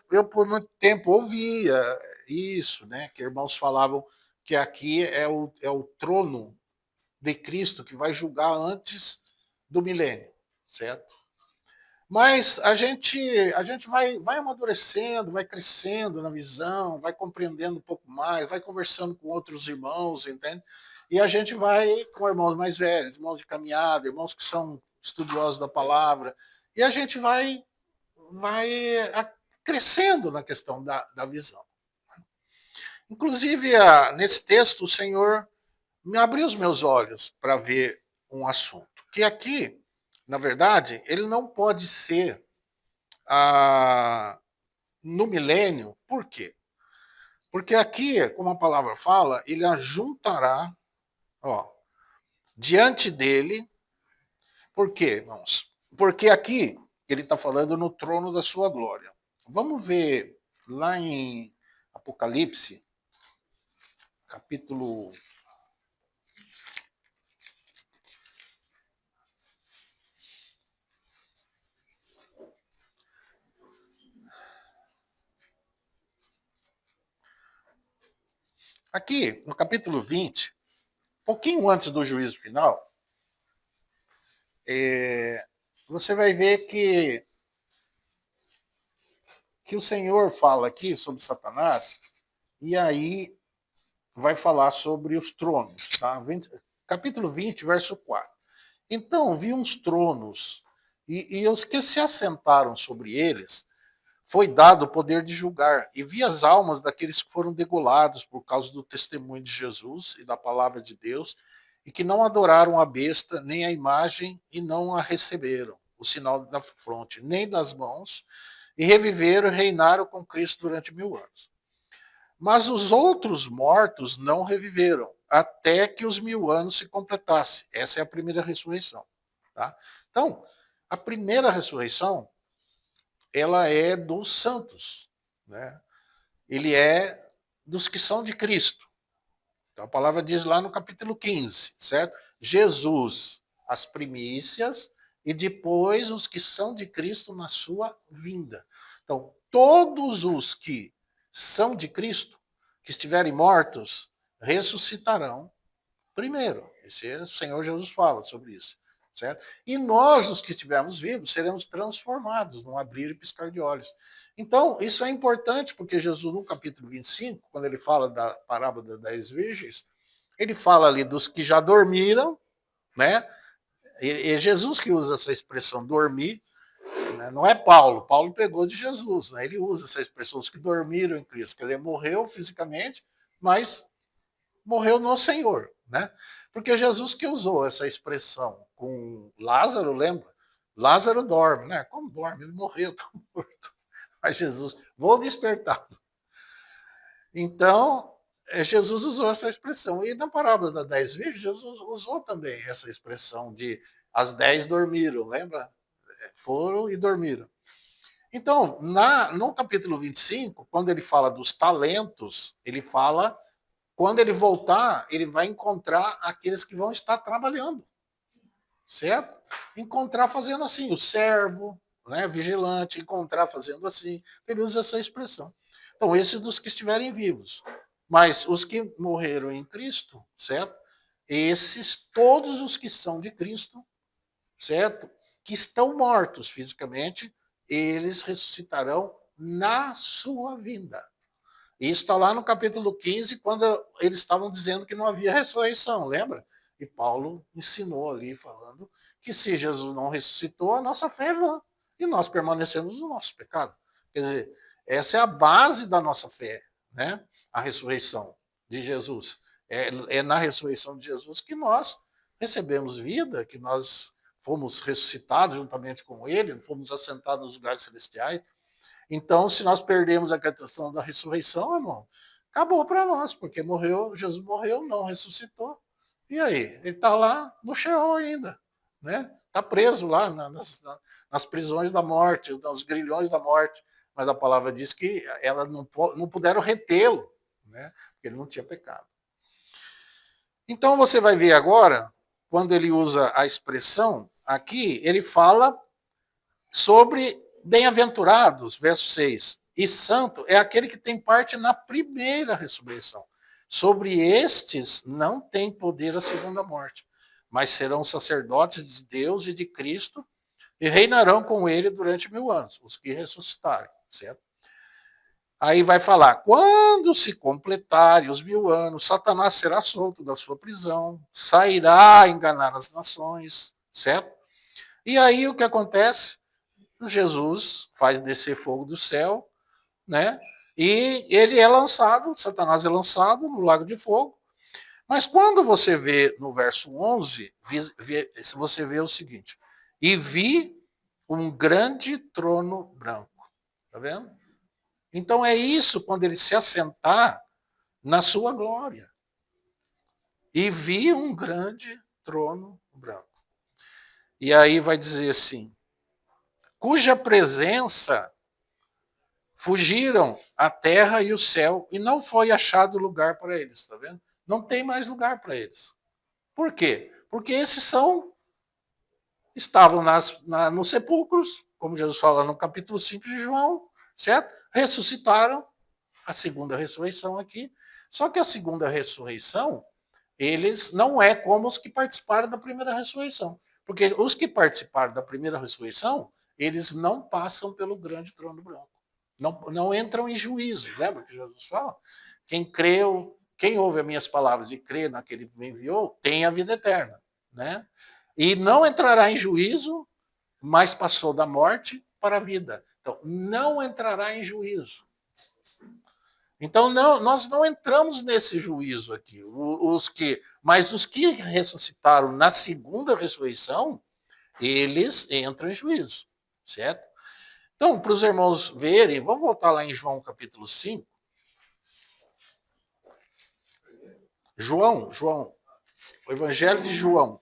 eu por muito tempo ouvia isso, né? Que irmãos falavam que aqui é o trono de Cristo que vai julgar antes do milênio, certo? Mas a gente vai amadurecendo, vai crescendo na visão, vai compreendendo um pouco mais, vai conversando com outros irmãos, entende? E a gente vai com irmãos mais velhos, irmãos de caminhada, irmãos que são estudiosos da palavra, e a gente vai crescendo na questão da visão. Inclusive, nesse texto, o Senhor me abriu os meus olhos para ver um assunto. Que aqui, na verdade, ele não pode ser no milênio. Por quê? Porque aqui, como a palavra fala, ele ajuntará, ó, diante dele. Por quê, irmãos? Porque aqui ele está falando no trono da sua glória. Vamos ver lá em Apocalipse, capítulo Aqui, no capítulo 20, pouquinho antes do juízo final, você vai ver que o Senhor fala aqui sobre Satanás, e aí vai falar sobre os tronos. Tá? Capítulo 20, verso 4. Então vi uns tronos, e os que se assentaram sobre eles, foi dado o poder de julgar, e vi as almas daqueles que foram degolados por causa do testemunho de Jesus e da palavra de Deus, e que não adoraram a besta, nem a imagem, e não a receberam, o sinal da fronte, nem das mãos, e reviveram e reinaram com Cristo durante 1000 anos. Mas os outros mortos não reviveram, até que os 1000 anos se completassem. Essa é a primeira ressurreição. Tá? Então, a primeira ressurreição, ela é dos santos. Né? Ele é dos que são de Cristo. Então, a palavra diz lá no capítulo 15, certo? Jesus, as primícias, e depois os que são de Cristo na sua vinda. Então, todos os que são de Cristo, que estiverem mortos, ressuscitarão primeiro. Esse é o Senhor Jesus fala sobre isso. Certo? E nós, os que estivermos vivos, seremos transformados num abrir e piscar de olhos. Então, isso é importante, porque Jesus, no capítulo 25, quando ele fala da parábola das 10 virgens, ele fala ali dos que já dormiram, né? E é Jesus que usa essa expressão dormir, né? Não é Paulo. Paulo pegou de Jesus, né? Ele usa essa expressão, os que dormiram em Cristo. Quer dizer, morreu fisicamente, mas morreu no Senhor, né? Porque Jesus que usou essa expressão com Lázaro, lembra? Lázaro dorme, né? Como dorme? Ele morreu, está morto. Mas Jesus, vou despertar. Então, Jesus usou essa expressão. E na parábola das 10 virgens, Jesus usou também essa expressão de as 10 dormiram, lembra? Foram e dormiram. Então, no capítulo 25, quando ele fala dos talentos, ele fala, quando ele voltar, ele vai encontrar aqueles que vão estar trabalhando, certo? Encontrar fazendo assim, o servo, né, vigilante, encontrar fazendo assim, ele usa essa expressão. Então, esses dos que estiverem vivos. Mas os que morreram em Cristo, certo? Esses, todos os que são de Cristo, certo? Que estão mortos fisicamente, eles ressuscitarão na sua vinda. Isso está lá no capítulo 15, quando eles estavam dizendo que não havia ressurreição, lembra? E Paulo ensinou ali, falando que se Jesus não ressuscitou, a nossa fé é vã. E nós permanecemos no nosso pecado. Quer dizer, essa é a base da nossa fé, né? A ressurreição de Jesus. É na ressurreição de Jesus que nós recebemos vida, que nós fomos ressuscitados juntamente com ele, fomos assentados nos lugares celestiais. Então, se nós perdemos a questão da ressurreição, irmão, acabou para nós, porque morreu, Jesus morreu, não ressuscitou. E aí? Ele está lá no Sheol ainda, né? Está preso lá nas prisões da morte, nos grilhões da morte. Mas a palavra diz que elas não puderam retê-lo, né? Porque ele não tinha pecado. Então você vai ver agora, quando ele usa a expressão, aqui ele fala sobre bem-aventurados, verso 6. E santo é aquele que tem parte na primeira ressurreição. Sobre estes não tem poder a segunda morte, mas serão sacerdotes de Deus e de Cristo e reinarão com ele durante 1000 anos, os que ressuscitarem, certo? Aí vai falar, quando se completarem os 1000 anos, Satanás será solto da sua prisão, sairá a enganar as nações, certo? E aí o que acontece? Jesus faz descer fogo do céu, né? E ele é lançado, Satanás é lançado no lago de fogo. Mas quando você vê no verso 11, você vê o seguinte: e vi um grande trono branco. Tá vendo? Então é isso quando ele se assentar na sua glória. E vi um grande trono branco. E aí vai dizer assim: cuja presença fugiram a terra e o céu e não foi achado lugar para eles, tá vendo? Não tem mais lugar para eles. Por quê? Porque esses estavam nos sepulcros, como Jesus fala no capítulo 5 de João, certo? Ressuscitaram, a segunda ressurreição aqui. Só que a segunda ressurreição, eles não é como os que participaram da primeira ressurreição. Porque os que participaram da primeira ressurreição, eles não passam pelo grande trono branco. Não entram em juízo. Lembra que Jesus fala? Quem creu, quem ouve as minhas palavras e crê naquele que me enviou, tem a vida eterna. Né? E não entrará em juízo, mas passou da morte para a vida. Então, não entrará em juízo. Então, nós não entramos nesse juízo aqui. Mas os que ressuscitaram na segunda ressurreição, eles entram em juízo, certo? Então, para os irmãos verem, vamos voltar lá em João capítulo 5. João, o Evangelho de João.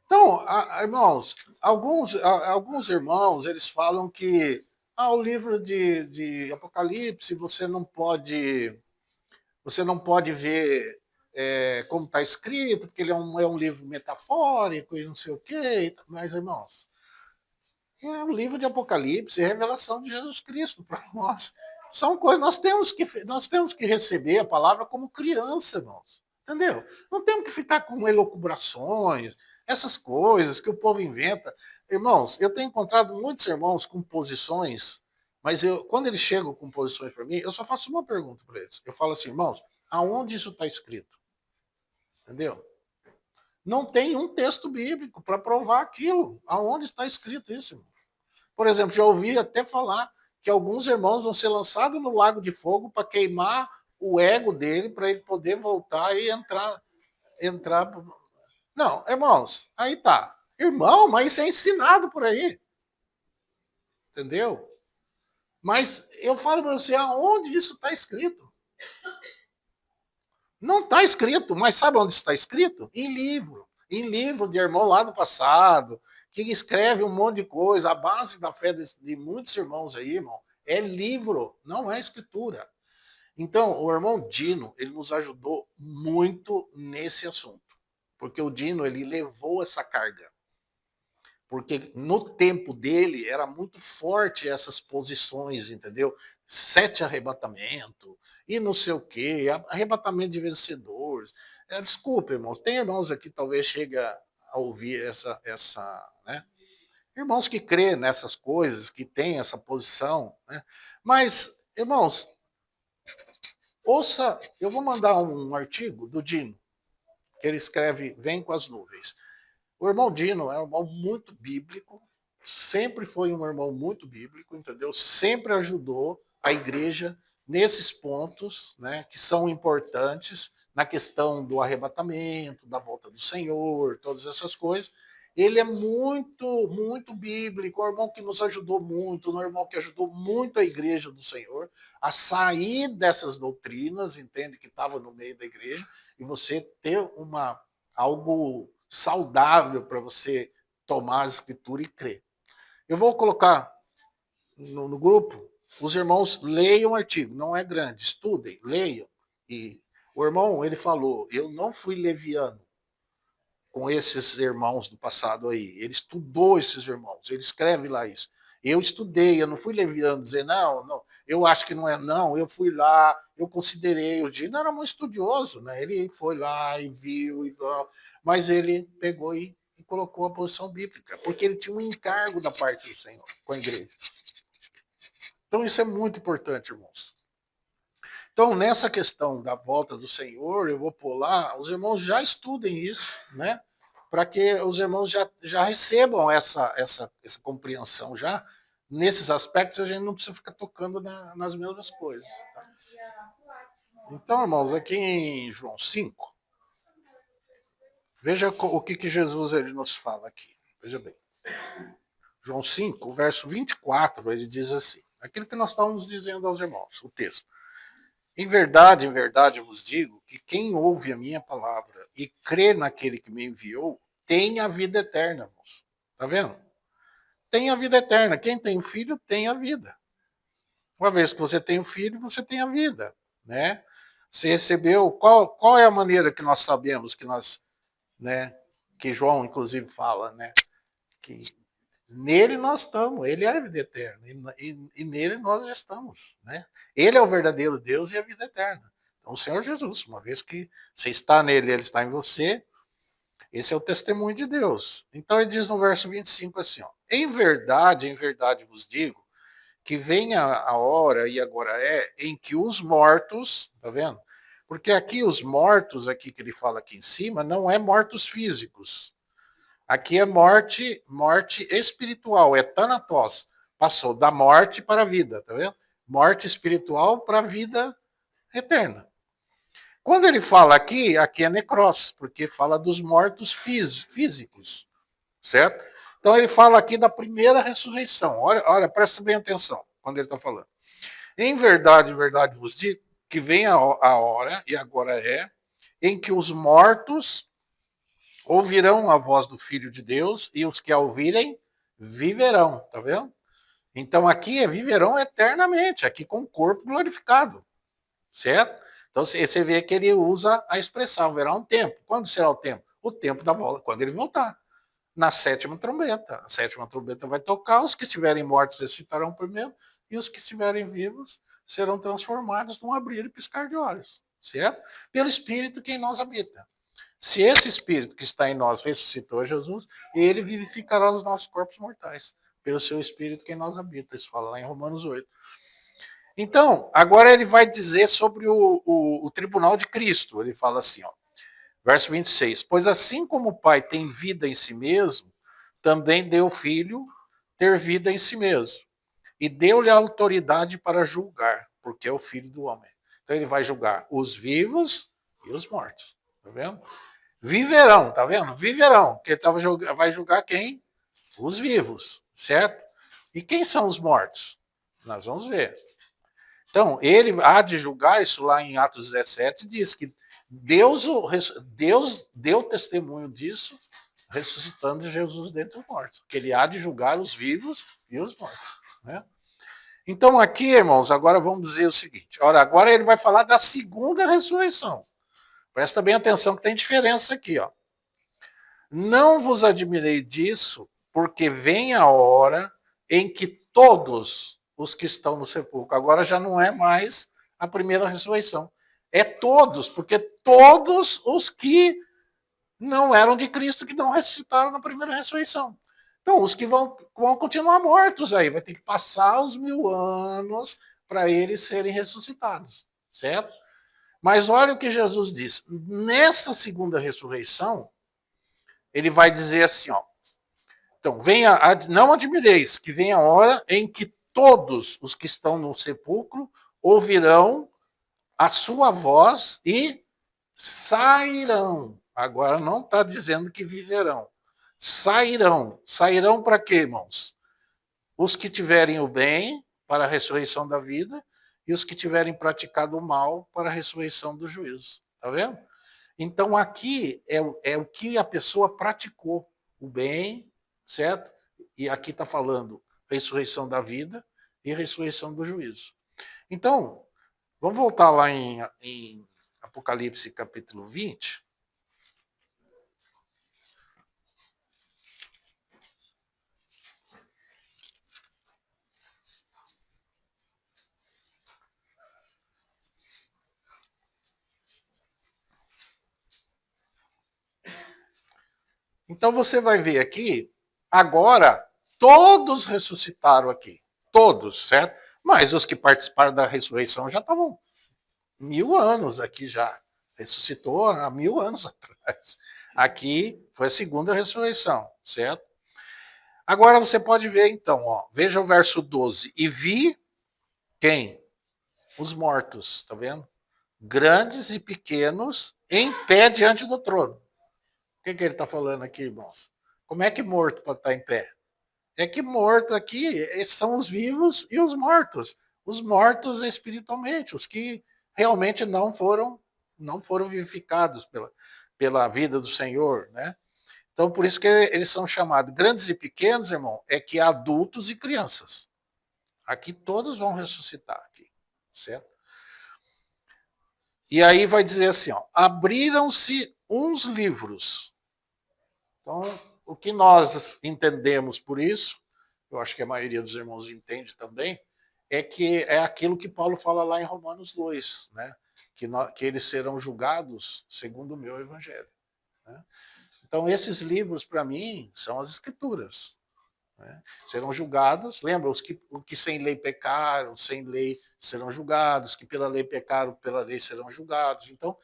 Então, irmãos, alguns irmãos, eles falam que o livro de Apocalipse você não pode ver como está escrito, porque ele é um livro metafórico e não sei o quê. Mas, irmãos, é um livro de Apocalipse, é revelação de Jesus Cristo para nós. São coisas, nós temos que receber a palavra como criança, irmãos. Entendeu? Não temos que ficar com elucubrações, essas coisas que o povo inventa. Irmãos, eu tenho encontrado muitos irmãos com posições, mas quando eles chegam com posições para mim, eu só faço uma pergunta para eles. Eu falo assim, irmãos, aonde isso está escrito? Entendeu? Não tem um texto bíblico para provar aquilo. Aonde está escrito isso, irmão? Por exemplo, já ouvi até falar que alguns irmãos vão ser lançados no lago de fogo para queimar o ego dele, para ele poder voltar e entrar. Não, irmãos, aí tá. Irmão, mas isso é ensinado por aí. Entendeu? Mas eu falo para você, aonde isso está escrito? Não está escrito, mas sabe onde está escrito? Em livro. Em livro de irmão lá do passado, que escreve um monte de coisa. A base da fé de muitos irmãos aí, irmão, é livro, não é escritura. Então, o irmão Dino, ele nos ajudou muito nesse assunto. Porque o Dino, ele levou essa carga. Porque no tempo dele era muito forte essas posições, entendeu? 7 arrebatamento e não sei o quê, arrebatamento de vencedores. Desculpa, irmãos, tem irmãos aqui talvez chega a ouvir né? Irmãos que crê nessas coisas, que tem essa posição, né? Mas, irmãos, ouça, eu vou mandar um artigo do Dino, que ele escreve Vem com as Nuvens. O irmão Dino é um irmão muito bíblico, sempre foi um irmão muito bíblico, entendeu? Sempre ajudou a igreja nesses pontos, né, que são importantes na questão do arrebatamento, da volta do Senhor, todas essas coisas. Ele é muito, muito bíblico, um irmão que nos ajudou muito, um irmão que ajudou muito a igreja do Senhor a sair dessas doutrinas, entende, que estava no meio da igreja, e você ter algo saudável para você tomar a escritura e crer. Eu vou colocar no grupo, os irmãos leiam o artigo, não é grande, estudem, leiam. E o irmão, ele falou, eu não fui leviano com esses irmãos do passado aí. Ele estudou esses irmãos, ele escreve lá isso. Eu estudei, eu não fui leviano dizer, não, eu acho que não é, não, eu fui lá, eu considerei, o Dino era muito estudioso, né? Ele foi lá e viu, mas ele pegou e colocou a posição bíblica, porque ele tinha um encargo da parte do Senhor com a igreja. Então isso é muito importante, irmãos. Então, nessa questão da volta do Senhor, eu vou pôr lá, os irmãos já estudem isso, né? Para que os irmãos já recebam essa compreensão já. Nesses aspectos, a gente não precisa ficar tocando nas mesmas coisas. Tá? Então, irmãos, aqui em João 5, veja o que Jesus ele nos fala aqui. Veja bem. João 5, verso 24, ele diz assim, aquilo que nós estávamos dizendo aos irmãos, o texto. Em verdade, eu vos digo que quem ouve a minha palavra e crê naquele que me enviou, tem a vida eterna, irmãos. Tá vendo? Tem a vida eterna. Quem tem filho, tem a vida. Uma vez que você tem um filho, você tem a vida, né? Você recebeu, qual é a maneira que nós sabemos que nós, né, que João inclusive fala, né, que Nele nós estamos, ele é a vida eterna, e nele nós estamos, né? Ele é o verdadeiro Deus e a vida eterna. Então, o Senhor Jesus, uma vez que você está nele, ele está em você, esse é o testemunho de Deus. Então, ele diz no verso 25 assim, ó, em verdade vos digo, que venha a hora, e agora é, em que os mortos, tá vendo? Porque aqui os mortos, aqui que ele fala aqui em cima, não é mortos físicos. Aqui é morte espiritual, é Thanatos. Passou da morte para a vida, tá vendo? Morte espiritual para a vida eterna. Quando ele fala aqui é necros, porque fala dos mortos físicos, certo? Então ele fala aqui da primeira ressurreição. Olha, presta bem atenção quando ele está falando. Em verdade vos digo que vem a hora, e agora é, em que os mortos ouvirão a voz do Filho de Deus, e os que a ouvirem viverão, tá vendo? Então aqui é viverão eternamente, aqui com o corpo glorificado, certo? Então você vê que ele usa a expressão, haverá um tempo. Quando será o tempo? O tempo da volta, quando ele voltar. Na sétima trombeta. A sétima trombeta vai tocar, os que estiverem mortos ressuscitarão primeiro, e os que estiverem vivos serão transformados num abrir e piscar de olhos, certo? Pelo Espírito que em nós habita. Se esse Espírito que está em nós ressuscitou Jesus, ele vivificará os nossos corpos mortais, pelo seu Espírito que em nós habita. Isso fala lá em Romanos 8. Então, agora ele vai dizer sobre o tribunal de Cristo. Ele fala assim, ó, verso 26. Pois assim como o Pai tem vida em si mesmo, também deu o Filho ter vida em si mesmo. E deu-lhe a autoridade para julgar, porque é o Filho do homem. Então ele vai julgar os vivos e os mortos. Tá vendo? Viverão, tá vendo? Viverão. Porque vai julgar quem? Os vivos, certo? E quem são os mortos? Nós vamos ver. Então, ele há de julgar, isso lá em Atos 17, diz que Deus deu testemunho disso, ressuscitando Jesus dentre os mortos. Que ele há de julgar os vivos e os mortos. Né? Então, aqui, irmãos, agora vamos dizer o seguinte. Ora, agora ele vai falar da segunda ressurreição. Presta bem atenção que tem diferença aqui, ó. Não vos admirei disso, porque vem a hora em que todos os que estão no sepulcro, agora já não é mais a primeira ressurreição, é todos, porque todos os que não eram de Cristo, que não ressuscitaram na primeira ressurreição. Então, os que vão continuar mortos aí, vai ter que passar os 1000 anos para eles serem ressuscitados, certo? Mas olha o que Jesus diz. Nessa segunda ressurreição, ele vai dizer assim, ó. Então, não admireis que venha a hora em que todos os que estão no sepulcro ouvirão a sua voz e sairão. Agora não está dizendo que viverão. Sairão. Sairão para quê, irmãos? Os que tiverem o bem para a ressurreição da vida e os que tiverem praticado o mal para a ressurreição do juízo. Está vendo? Então aqui é o que a pessoa praticou, o bem, certo? E aqui está falando ressurreição da vida e ressurreição do juízo. Então, vamos voltar lá em Apocalipse capítulo 20. Então você vai ver aqui, agora, todos ressuscitaram aqui. Todos, certo? Mas os que participaram da ressurreição já estavam 1000 anos aqui já. Ressuscitou há 1000 anos atrás. Aqui foi a segunda ressurreição, certo? Agora você pode ver então, ó, veja o verso 12. E vi quem? Os mortos, tá vendo? Grandes e pequenos em pé diante do trono. O que ele está falando aqui, irmãos? Como é que morto pode estar em pé? É que morto aqui são os vivos e os mortos. Os mortos espiritualmente, os que realmente não foram vivificados pela vida do Senhor, né? Então, por isso que eles são chamados grandes e pequenos, irmão, é que adultos e crianças. Aqui todos vão ressuscitar, aqui, certo? E aí vai dizer assim, ó, abriram-se uns livros. Então, o que nós entendemos por isso, eu acho que a maioria dos irmãos entende também, é que é aquilo que Paulo fala lá em Romanos 2, né? Que eles serão julgados segundo o meu evangelho. Né? Então, esses livros, para mim, são as escrituras. Né? Serão julgados, lembra, os que sem lei pecaram, sem lei serão julgados, que pela lei pecaram, pela lei serão julgados. Então,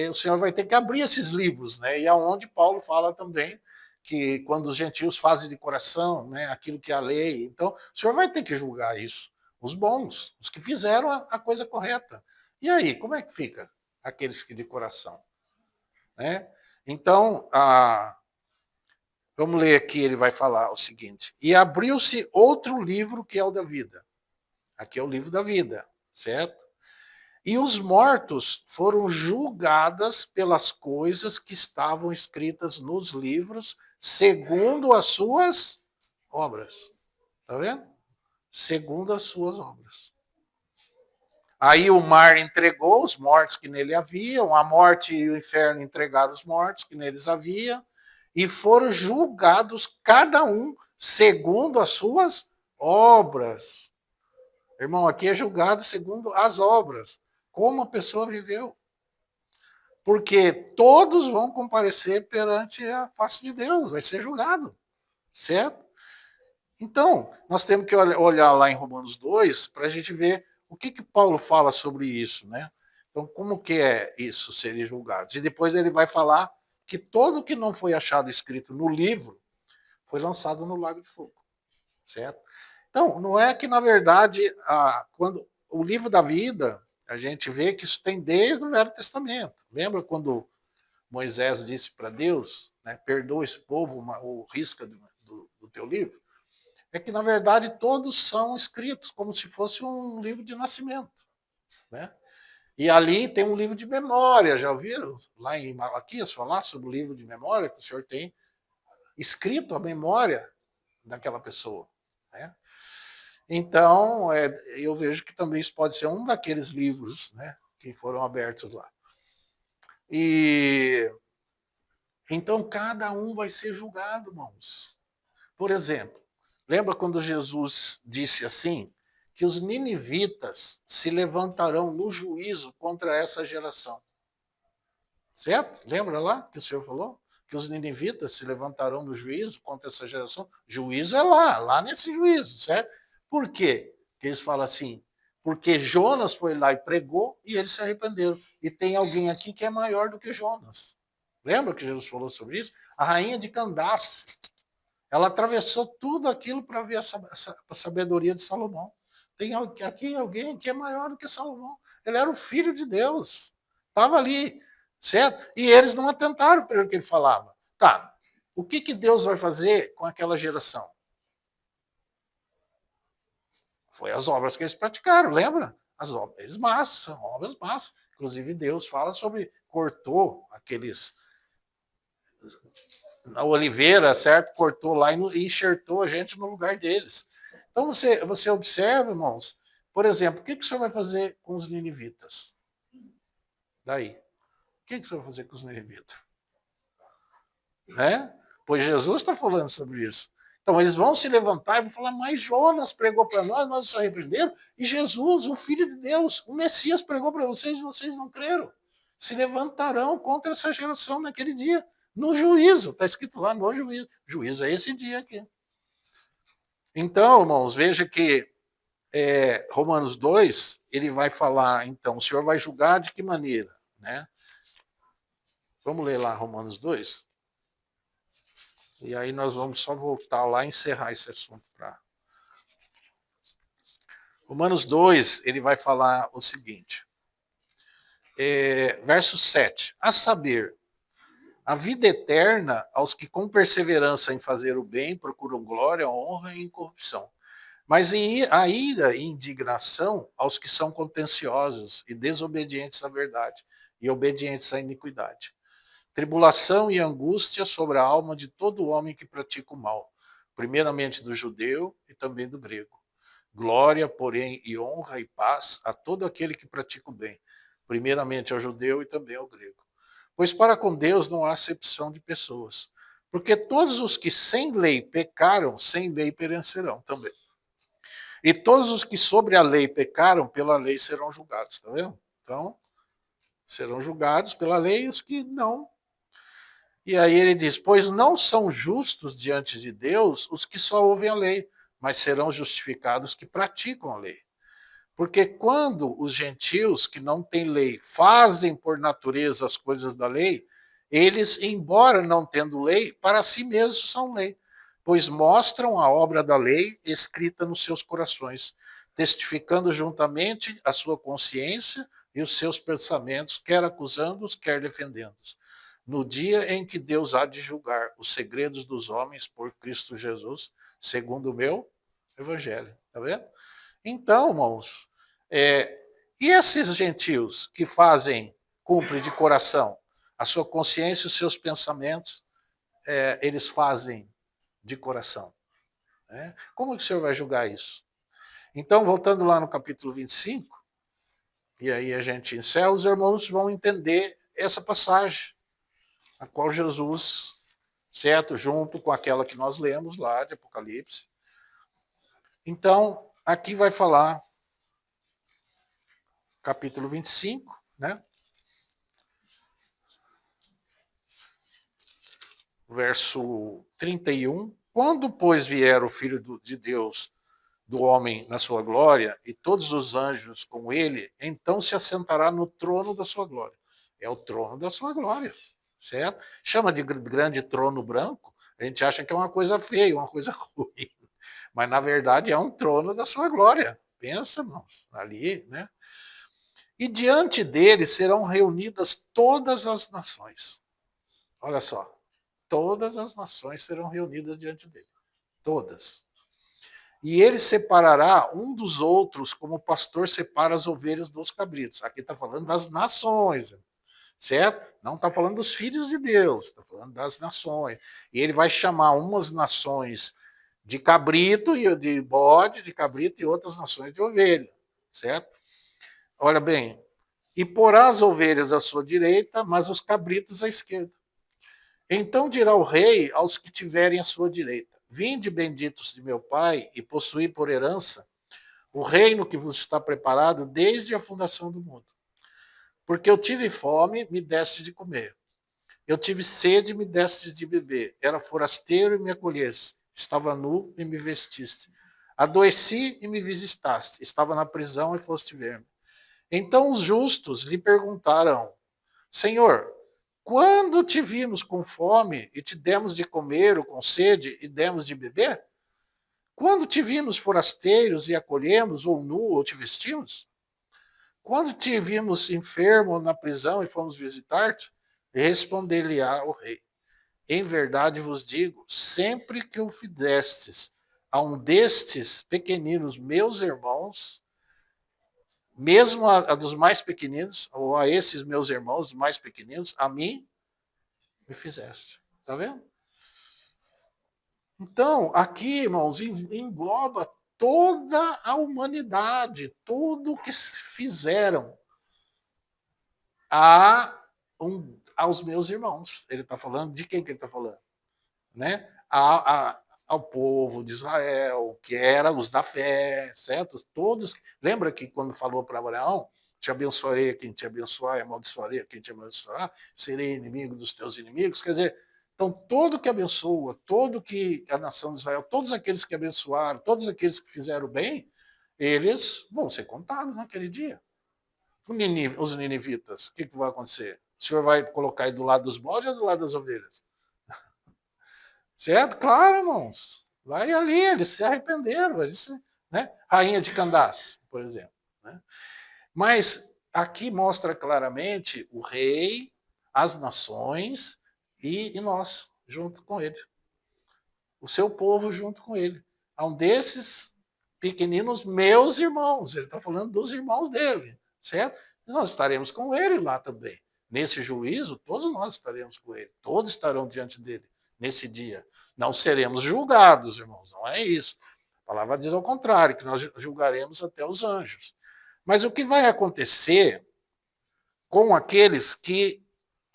o Senhor vai ter que abrir esses livros, né? E aonde Paulo fala também que quando os gentios fazem de coração, né, aquilo que é a lei, então o Senhor vai ter que julgar isso. Os bons, os que fizeram a coisa correta. E aí, como é que fica aqueles que de coração? Né? Então, vamos ler aqui, ele vai falar o seguinte: e abriu-se outro livro que é o da vida. Aqui é o livro da vida, certo? E os mortos foram julgadas pelas coisas que estavam escritas nos livros, segundo as suas obras. Está vendo? Segundo as suas obras. Aí o mar entregou os mortos que nele haviam, a morte e o inferno entregaram os mortos que neles havia, e foram julgados cada um segundo as suas obras. Irmão, aqui é julgado segundo as obras, como a pessoa viveu. Porque todos vão comparecer perante a face de Deus, vai ser julgado, certo? Então, nós temos que olhar lá em Romanos 2 para a gente ver o que Paulo fala sobre isso, né? Então, como que é isso, serem julgados? E depois ele vai falar que todo que não foi achado escrito no livro foi lançado no lago de fogo, certo? Então, não é que, na verdade, quando o livro da vida, a gente vê que isso tem desde o Velho Testamento. Lembra quando Moisés disse para Deus, né, perdoa esse povo, ou risca do teu livro? É que, na verdade, todos são escritos como se fosse um livro de nascimento. Né? E ali tem um livro de memória, já ouviram? Lá em Malaquias falar sobre o livro de memória que o senhor tem escrito a memória daquela pessoa. Né? Então, eu vejo que também isso pode ser um daqueles livros, né, que foram abertos lá. E então cada um vai ser julgado, irmãos. Por exemplo, lembra quando Jesus disse assim, que os ninivitas se levantarão no juízo contra essa geração? Certo? Lembra lá que o senhor falou? Que os ninivitas se levantarão no juízo contra essa geração? Juízo é lá nesse juízo, certo? Por quê? Que eles falam assim, porque Jonas foi lá e pregou e eles se arrependeram. E tem alguém aqui que é maior do que Jonas. Lembra que Jesus falou sobre isso? A rainha de Candace. Ela atravessou tudo aquilo para ver a sabedoria de Salomão. Tem aqui alguém que é maior do que Salomão. Ele era o filho de Deus. Estava ali, certo? E eles não atentaram pelo que ele falava. Tá, o que Deus vai fazer com aquela geração? Foi as obras que eles praticaram, lembra? As obras massas, são obras massas. Inclusive, Deus fala sobre, cortou aqueles na oliveira, certo? Cortou lá e enxertou a gente no lugar deles. Então você observa, irmãos, por exemplo, o que o senhor vai fazer com os ninivitas? Daí. O que o senhor vai fazer com os ninivitas? Né? Pois Jesus está falando sobre isso. Então eles vão se levantar e vão falar, mas Jonas pregou para nós nos arrependeram, e Jesus, o Filho de Deus, o Messias pregou para vocês e vocês não creram. Se levantarão contra essa geração naquele dia, no juízo. Está escrito lá, no juízo. Juízo é esse dia aqui. Então, irmãos, veja que Romanos 2, ele vai falar, então, o Senhor vai julgar de que maneira? Né? Vamos ler lá Romanos 2? E aí nós vamos só voltar lá e encerrar esse assunto. Romanos 2, ele vai falar o seguinte. Verso 7. A saber, a vida eterna aos que com perseverança em fazer o bem procuram glória, honra e incorrupção. Mas a ira e indignação aos que são contenciosos e desobedientes à verdade e obedientes à iniquidade. Tribulação e angústia sobre a alma de todo homem que pratica o mal, primeiramente do judeu e também do grego. Glória, porém, e honra e paz a todo aquele que pratica o bem, primeiramente ao judeu e também ao grego. Pois para com Deus não há acepção de pessoas, Porque todos os que sem lei pecaram, sem lei perecerão também. E todos os que sobre a lei pecaram, pela lei serão julgados, tá vendo? Então, serão julgados pela lei os que não. E aí ele diz: pois não são justos diante de Deus os que só ouvem a lei, mas serão justificados os que praticam a lei. Porque quando os gentios que não têm lei fazem por natureza as coisas da lei, eles, embora não tendo lei, para si mesmos são lei, pois mostram a obra da lei escrita nos seus corações, testificando juntamente a sua consciência e os seus pensamentos, quer acusando-os, quer defendendo-os. No dia em que Deus há de julgar os segredos dos homens por Cristo Jesus, segundo o meu evangelho. Tá vendo? Então, irmãos, e esses gentios que fazem, cumprem de coração a sua consciência e os seus pensamentos, eles fazem de coração. Né? Como que o senhor vai julgar isso? Então, voltando lá no capítulo 25, e aí a gente encerra, os irmãos vão entender essa passagem, a qual Jesus, certo, junto com aquela que nós lemos lá de Apocalipse. Então, aqui vai falar capítulo 25, né? Verso 31. Quando, pois, vier o Filho de Deus, do homem na sua glória, e todos os anjos com ele, então se assentará no trono da sua glória. É o trono da sua glória, certo? Chama de grande trono branco, a gente acha que é uma coisa feia, uma coisa ruim. Mas, na verdade, é um trono da sua glória. Pensa, irmãos, ali, né? E diante dele serão reunidas todas as nações. Olha só, todas as nações serão reunidas diante dele. Todas. E ele separará um dos outros, como o pastor separa as ovelhas dos cabritos. Aqui está falando das nações, certo? Não está falando dos filhos de Deus, está falando das nações. E ele vai chamar umas nações de cabrito e de bode, de cabrito, e outras nações de ovelha, certo? Olha bem, e porá as ovelhas à sua direita, mas os cabritos à esquerda. Então dirá o rei aos que tiverem à sua direita: vinde, benditos de meu Pai, e possuí por herança o reino que vos está preparado desde a fundação do mundo. Porque eu tive fome, me deste de comer. Eu tive sede, me deste de beber. Era forasteiro e me acolheste. Estava nu e me vestiste. Adoeci e me visitaste. Estava na prisão e foste ver-me. Então os justos lhe perguntaram: Senhor, quando te vimos com fome e te demos de comer, ou com sede e demos de beber? Quando te vimos forasteiros e acolhemos, ou nu, ou te vestimos? Quando te vimos enfermo na prisão e fomos visitar-te? Responder-lhe-á o rei: em verdade vos digo, sempre que o fizestes a um destes pequeninos meus irmãos, mesmo a dos mais pequeninos, ou a esses meus irmãos mais pequeninos, a mim me fizeste. Está vendo? Então, aqui, irmãos, engloba toda a humanidade, tudo o que fizeram aos meus irmãos. Ele está falando de quem que ele está falando? Né? Ao povo de Israel, que eram os da fé, certo? Todos. Lembra que quando falou para Abraão, te abençoarei a quem te abençoar, e amaldiçoarei a quem te amaldiçoar, serei inimigo dos teus inimigos. Quer dizer, então todo que abençoa, todo que a nação de Israel, todos aqueles que abençoaram, todos aqueles que fizeram bem, eles vão ser contados naquele dia. Os ninivitas, o que vai acontecer? O senhor vai colocar aí do lado dos bodes ou do lado das ovelhas? Certo? Claro, irmãos. Vai ali, eles se arrependeram. Né? Rainha de Candace, por exemplo. Né? Mas aqui mostra claramente o rei, as nações e nós, junto com ele. O seu povo junto com ele. Há um desses pequeninos meus irmãos. Ele está falando dos irmãos dele, certo? E nós estaremos com ele lá também. Nesse juízo, todos nós estaremos com ele. Todos estarão diante dele nesse dia. Não seremos julgados, irmãos. Não é isso. A palavra diz ao contrário, que nós julgaremos até os anjos. Mas o que vai acontecer com aqueles que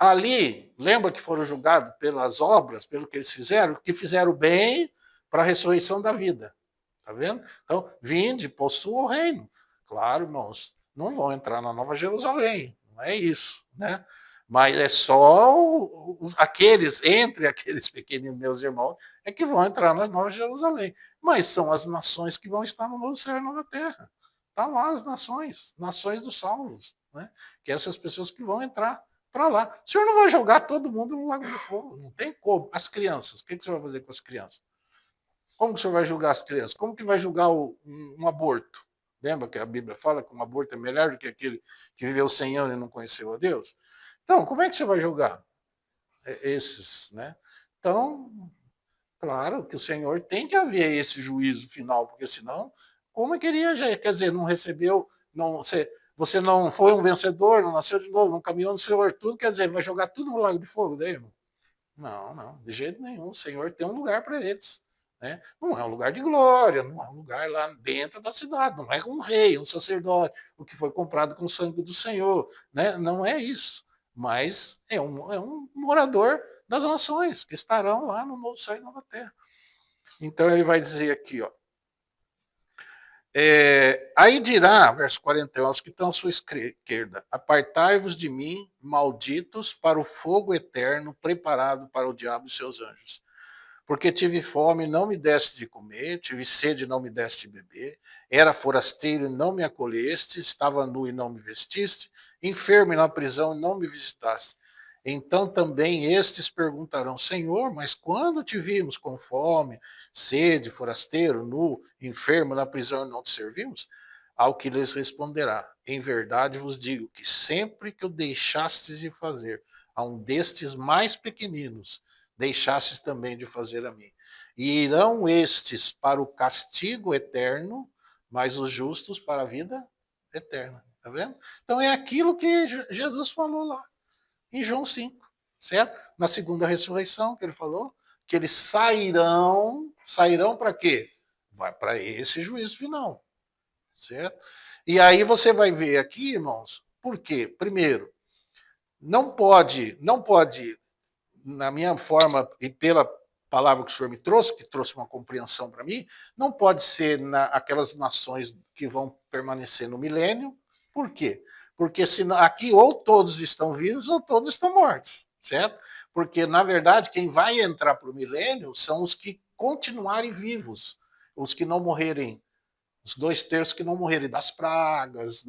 Ali, lembra que foram julgados pelas obras, pelo que fizeram bem para a ressurreição da vida. Tá vendo? Então, vinde, possua o reino. Claro, irmãos, não vão entrar na Nova Jerusalém, não é isso, né? Mas é só aqueles, entre aqueles pequeninos meus irmãos, é que vão entrar na Nova Jerusalém. Mas são as nações que vão estar no novo céu e nova terra. Estão tá lá as nações, nações dos salvos, né? Que essas pessoas que vão entrar para lá. O senhor não vai jogar todo mundo no lago de fogo, não tem como. As crianças, o que o senhor vai fazer com as crianças? Como que o senhor vai julgar as crianças? Como que vai julgar um aborto? Lembra que a Bíblia fala que um aborto é melhor do que aquele que viveu 100 anos e não conheceu a Deus? Então, como é que você vai julgar esses, né? Então, claro que o Senhor tem que haver esse juízo final, porque senão, como é que ele ia, quer dizer, não recebeu, não, você não foi um vencedor, não nasceu de novo, não caminhou no Senhor, tudo, quer dizer, vai jogar tudo no lago de fogo, daí, irmão? Não, não, de jeito nenhum. O Senhor tem um lugar para eles. Né? Não é um lugar de glória, não é um lugar lá dentro da cidade, não é um rei, um sacerdote, o que foi comprado com o sangue do Senhor. Né? Não é isso. Mas é um morador das nações que estarão lá no novo céu e nova terra. Então ele vai dizer aqui, ó. Aí dirá, verso 41, aos que estão à sua esquerda: apartai-vos de mim, malditos, para o fogo eterno preparado para o diabo e seus anjos. Porque tive fome, não me deste de comer, tive sede, não me deste de beber, era forasteiro e não me acolheste, estava nu e não me vestiste, enfermo e na prisão e não me visitaste. Então também estes perguntarão: Senhor, mas quando te vimos com fome, sede, forasteiro, nu, enfermo, na prisão e não te servimos? Ao que lhes responderá: em verdade vos digo que sempre que o deixastes de fazer a um destes mais pequeninos, deixastes também de fazer a mim. E irão estes para o castigo eterno, mas os justos para a vida eterna. Tá vendo? Então é aquilo que Jesus falou lá em João 5, certo? Na segunda ressurreição, que ele falou, que eles sairão para quê? Vai para esse juízo final, certo? E aí você vai ver aqui, irmãos, por quê? Primeiro, não pode, na minha forma e pela palavra que o senhor me trouxe, que trouxe uma compreensão para mim, não pode ser aquelas nações que vão permanecer no milênio. Por quê? Porque senão, aqui ou todos estão vivos ou todos estão mortos, certo? Porque, na verdade, quem vai entrar para o milênio são os que continuarem vivos, os que não morrerem, os 2/3 que não morrerem das pragas,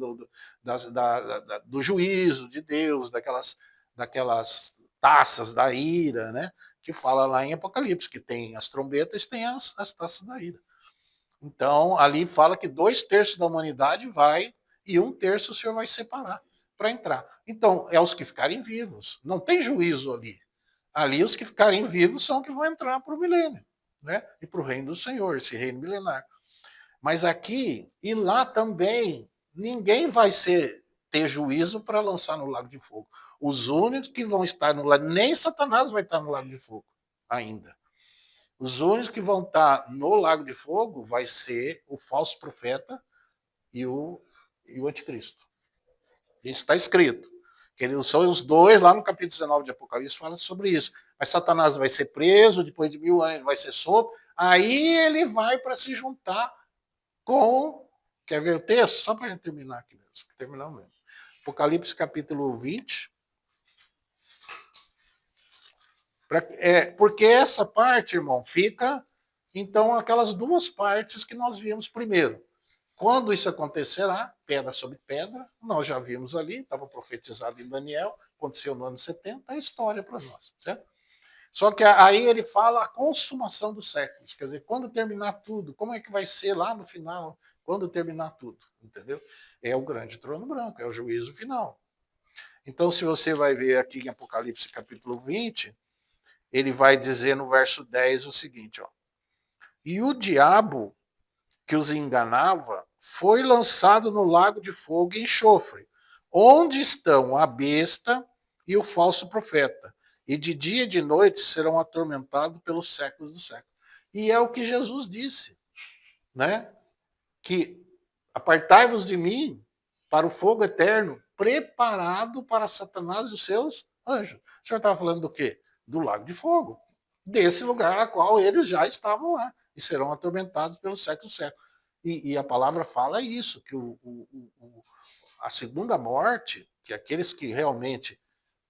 do juízo de Deus, daquelas taças da ira, né? Que fala lá em Apocalipse, que tem as trombetas, tem as taças da ira. Então, ali fala que 2/3 da humanidade vai e 1/3 o Senhor vai separar para entrar. Então, é os que ficarem vivos. Não tem juízo ali. Ali, os que ficarem vivos são que vão entrar para o milênio, né? E para o reino do Senhor, esse reino milenar. Mas aqui e lá também, ninguém vai ter juízo para lançar no lago de fogo. Os únicos que vão estar no lago, nem Satanás vai estar no lago de fogo ainda. Os únicos que vão estar no lago de fogo vai ser o falso profeta e o anticristo. Isso está escrito. Que eles são os dois, lá no capítulo 19 de Apocalipse, fala sobre isso. Mas Satanás vai ser preso, depois de 1000 anos vai ser solto, aí ele vai para se juntar com. Quer ver o texto? Só para terminar aqui mesmo. Terminar mesmo. Apocalipse capítulo 20. Porque essa parte, irmão, fica, então, aquelas duas partes que nós vimos primeiro. Quando isso acontecerá, pedra sobre pedra, nós já vimos ali, estava profetizado em Daniel, aconteceu no ano 70, a história para nós, certo? Só que aí ele fala a consumação dos séculos, quer dizer, quando terminar tudo, como é que vai ser lá no final, quando terminar tudo, entendeu? É o grande trono branco, é o juízo final. Então, se você vai ver aqui em Apocalipse capítulo 20, ele vai dizer no verso 10 o seguinte, ó: e o diabo que os enganava foi lançado no lago de fogo e enxofre, onde estão a besta e o falso profeta, e de dia e de noite serão atormentados pelos séculos dos séculos. E é o que Jesus disse, né? Que apartai-vos de mim para o fogo eterno, preparado para Satanás e os seus Anjo. O senhor estava falando do quê? Do lago de fogo. Desse lugar a qual eles já estavam lá. E serão atormentados pelo século século. E a palavra fala isso, que a segunda morte, que aqueles que realmente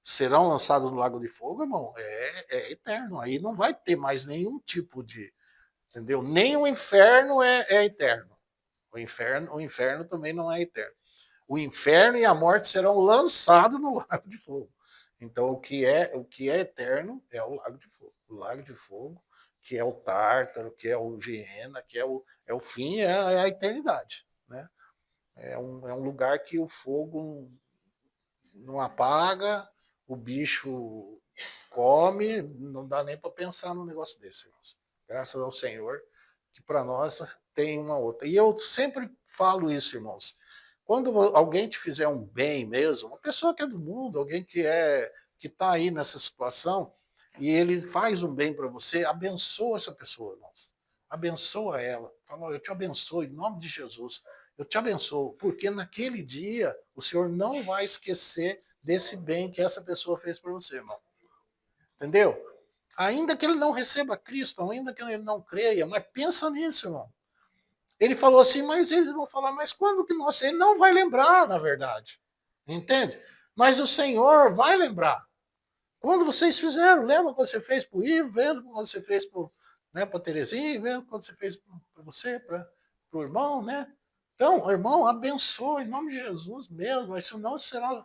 serão lançados no lago de fogo, irmão, é eterno. Aí não vai ter mais nenhum tipo de. Entendeu? Nem o inferno é eterno. O inferno também não é eterno. O inferno e a morte serão lançados no lago de fogo. Então, o que é eterno é o lago de fogo. O lago de fogo, que é o Tártaro, que é o Geena, que é o fim, é a eternidade. Né? É um lugar que o fogo não apaga, o bicho come, não dá nem para pensar num negócio desse. Irmãos. Graças ao Senhor, que para nós tem uma outra. E eu sempre falo isso, irmãos. Quando alguém te fizer um bem mesmo, uma pessoa que é do mundo, alguém que está aí nessa situação, e ele faz um bem para você, abençoa essa pessoa, irmãos. Abençoa ela. Fala, eu te abençoo em nome de Jesus. Eu te abençoo, porque naquele dia o Senhor não vai esquecer desse bem que essa pessoa fez para você, irmão. Entendeu? Ainda que ele não receba Cristo, ainda que ele não creia, mas pensa nisso, irmão. Ele falou assim, mas eles vão falar, mas quando que nós... Ele não vai lembrar, na verdade. Entende? Mas o Senhor vai lembrar. Quando vocês fizeram, lembra quando você fez para o Ivo, lembra quando você fez para a Terezinha, lembra quando você fez para você, para o irmão, né? Então, irmão, abençoa em nome de Jesus mesmo, isso não será,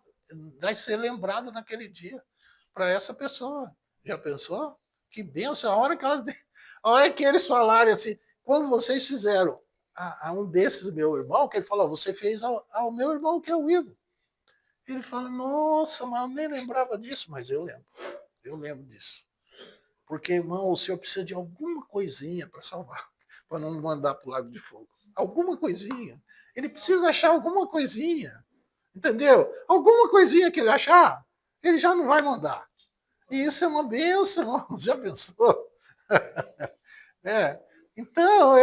vai ser lembrado naquele dia para essa pessoa. Já pensou? Que benção, a hora que eles falarem assim, quando vocês fizeram a um desses meu irmão, que ele falou, você fez ao meu irmão que é o Ivo. Ele fala, nossa, mas eu nem lembrava disso, mas eu lembro. Eu lembro disso. Porque, irmão, o senhor precisa de alguma coisinha para salvar, para não mandar para o lago de fogo. Alguma coisinha. Ele precisa achar alguma coisinha. Entendeu? Alguma coisinha que ele achar, ele já não vai mandar. E isso é uma benção, já pensou? É. Então,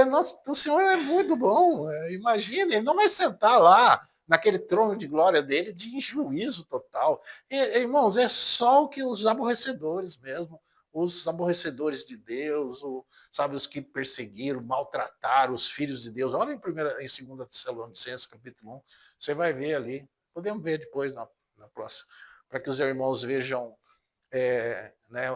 o Senhor é muito bom. Imagina, ele não vai sentar lá naquele trono de glória dele de juízo total. Irmãos, é só o que os aborrecedores mesmo, os aborrecedores de Deus, sabe, os que perseguiram, maltrataram os filhos de Deus. Olha em 2 Tessalonicenses, capítulo 1, você vai ver ali. Podemos ver depois na próxima, para que os irmãos vejam né,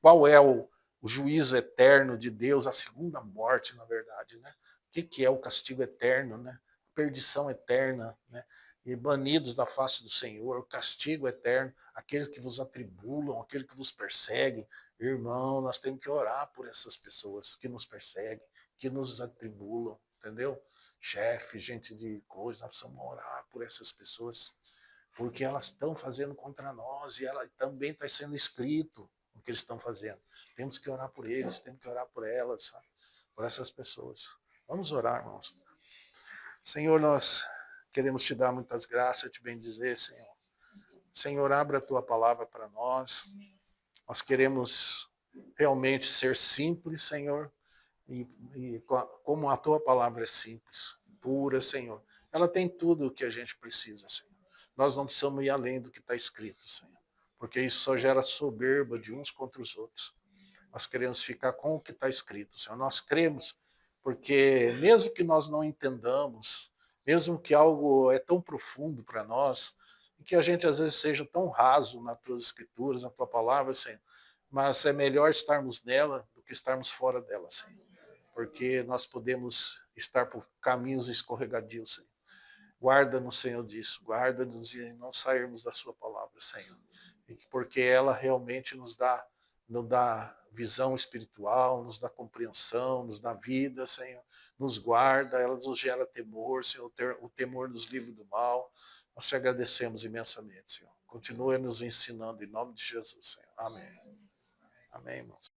qual é o juízo eterno de Deus, a segunda morte, na verdade, né? O que é o castigo eterno, né? Perdição eterna, né? E banidos da face do Senhor, o castigo eterno, aqueles que vos atribulam, aqueles que vos perseguem. Irmão, nós temos que orar por essas pessoas que nos perseguem, que nos atribulam, entendeu? Chefe, gente de coisa, nós precisamos orar por essas pessoas, porque elas estão fazendo contra nós e ela também está sendo escrito o que eles estão fazendo. Temos que orar por eles, temos que orar por elas, sabe? Por essas pessoas. Vamos orar, irmãos. Senhor, nós queremos te dar muitas graças, te bendizer, Senhor. Senhor, abra a tua palavra para nós. Nós queremos realmente ser simples, Senhor, e como a tua palavra é simples, pura, Senhor. Ela tem tudo o que a gente precisa, Senhor. Nós não precisamos ir além do que está escrito, Senhor, porque isso só gera soberba de uns contra os outros. Nós queremos ficar com o que está escrito, Senhor. Nós cremos, porque mesmo que nós não entendamos, mesmo que algo é tão profundo para nós, e que a gente às vezes seja tão raso nas tuas escrituras, na tua palavra, Senhor, mas é melhor estarmos nela do que estarmos fora dela, Senhor. Porque nós podemos estar por caminhos escorregadios, Senhor. Guarda-nos, Senhor, disso. Guarda-nos e não sairmos da sua palavra, Senhor. Porque ela realmente nos dá visão espiritual, nos dá compreensão, nos dá vida, Senhor. Nos guarda, ela nos gera temor, Senhor. O temor nos livra do mal. Nós te agradecemos imensamente, Senhor. Continua nos ensinando em nome de Jesus, Senhor. Amém. Amém, irmãos.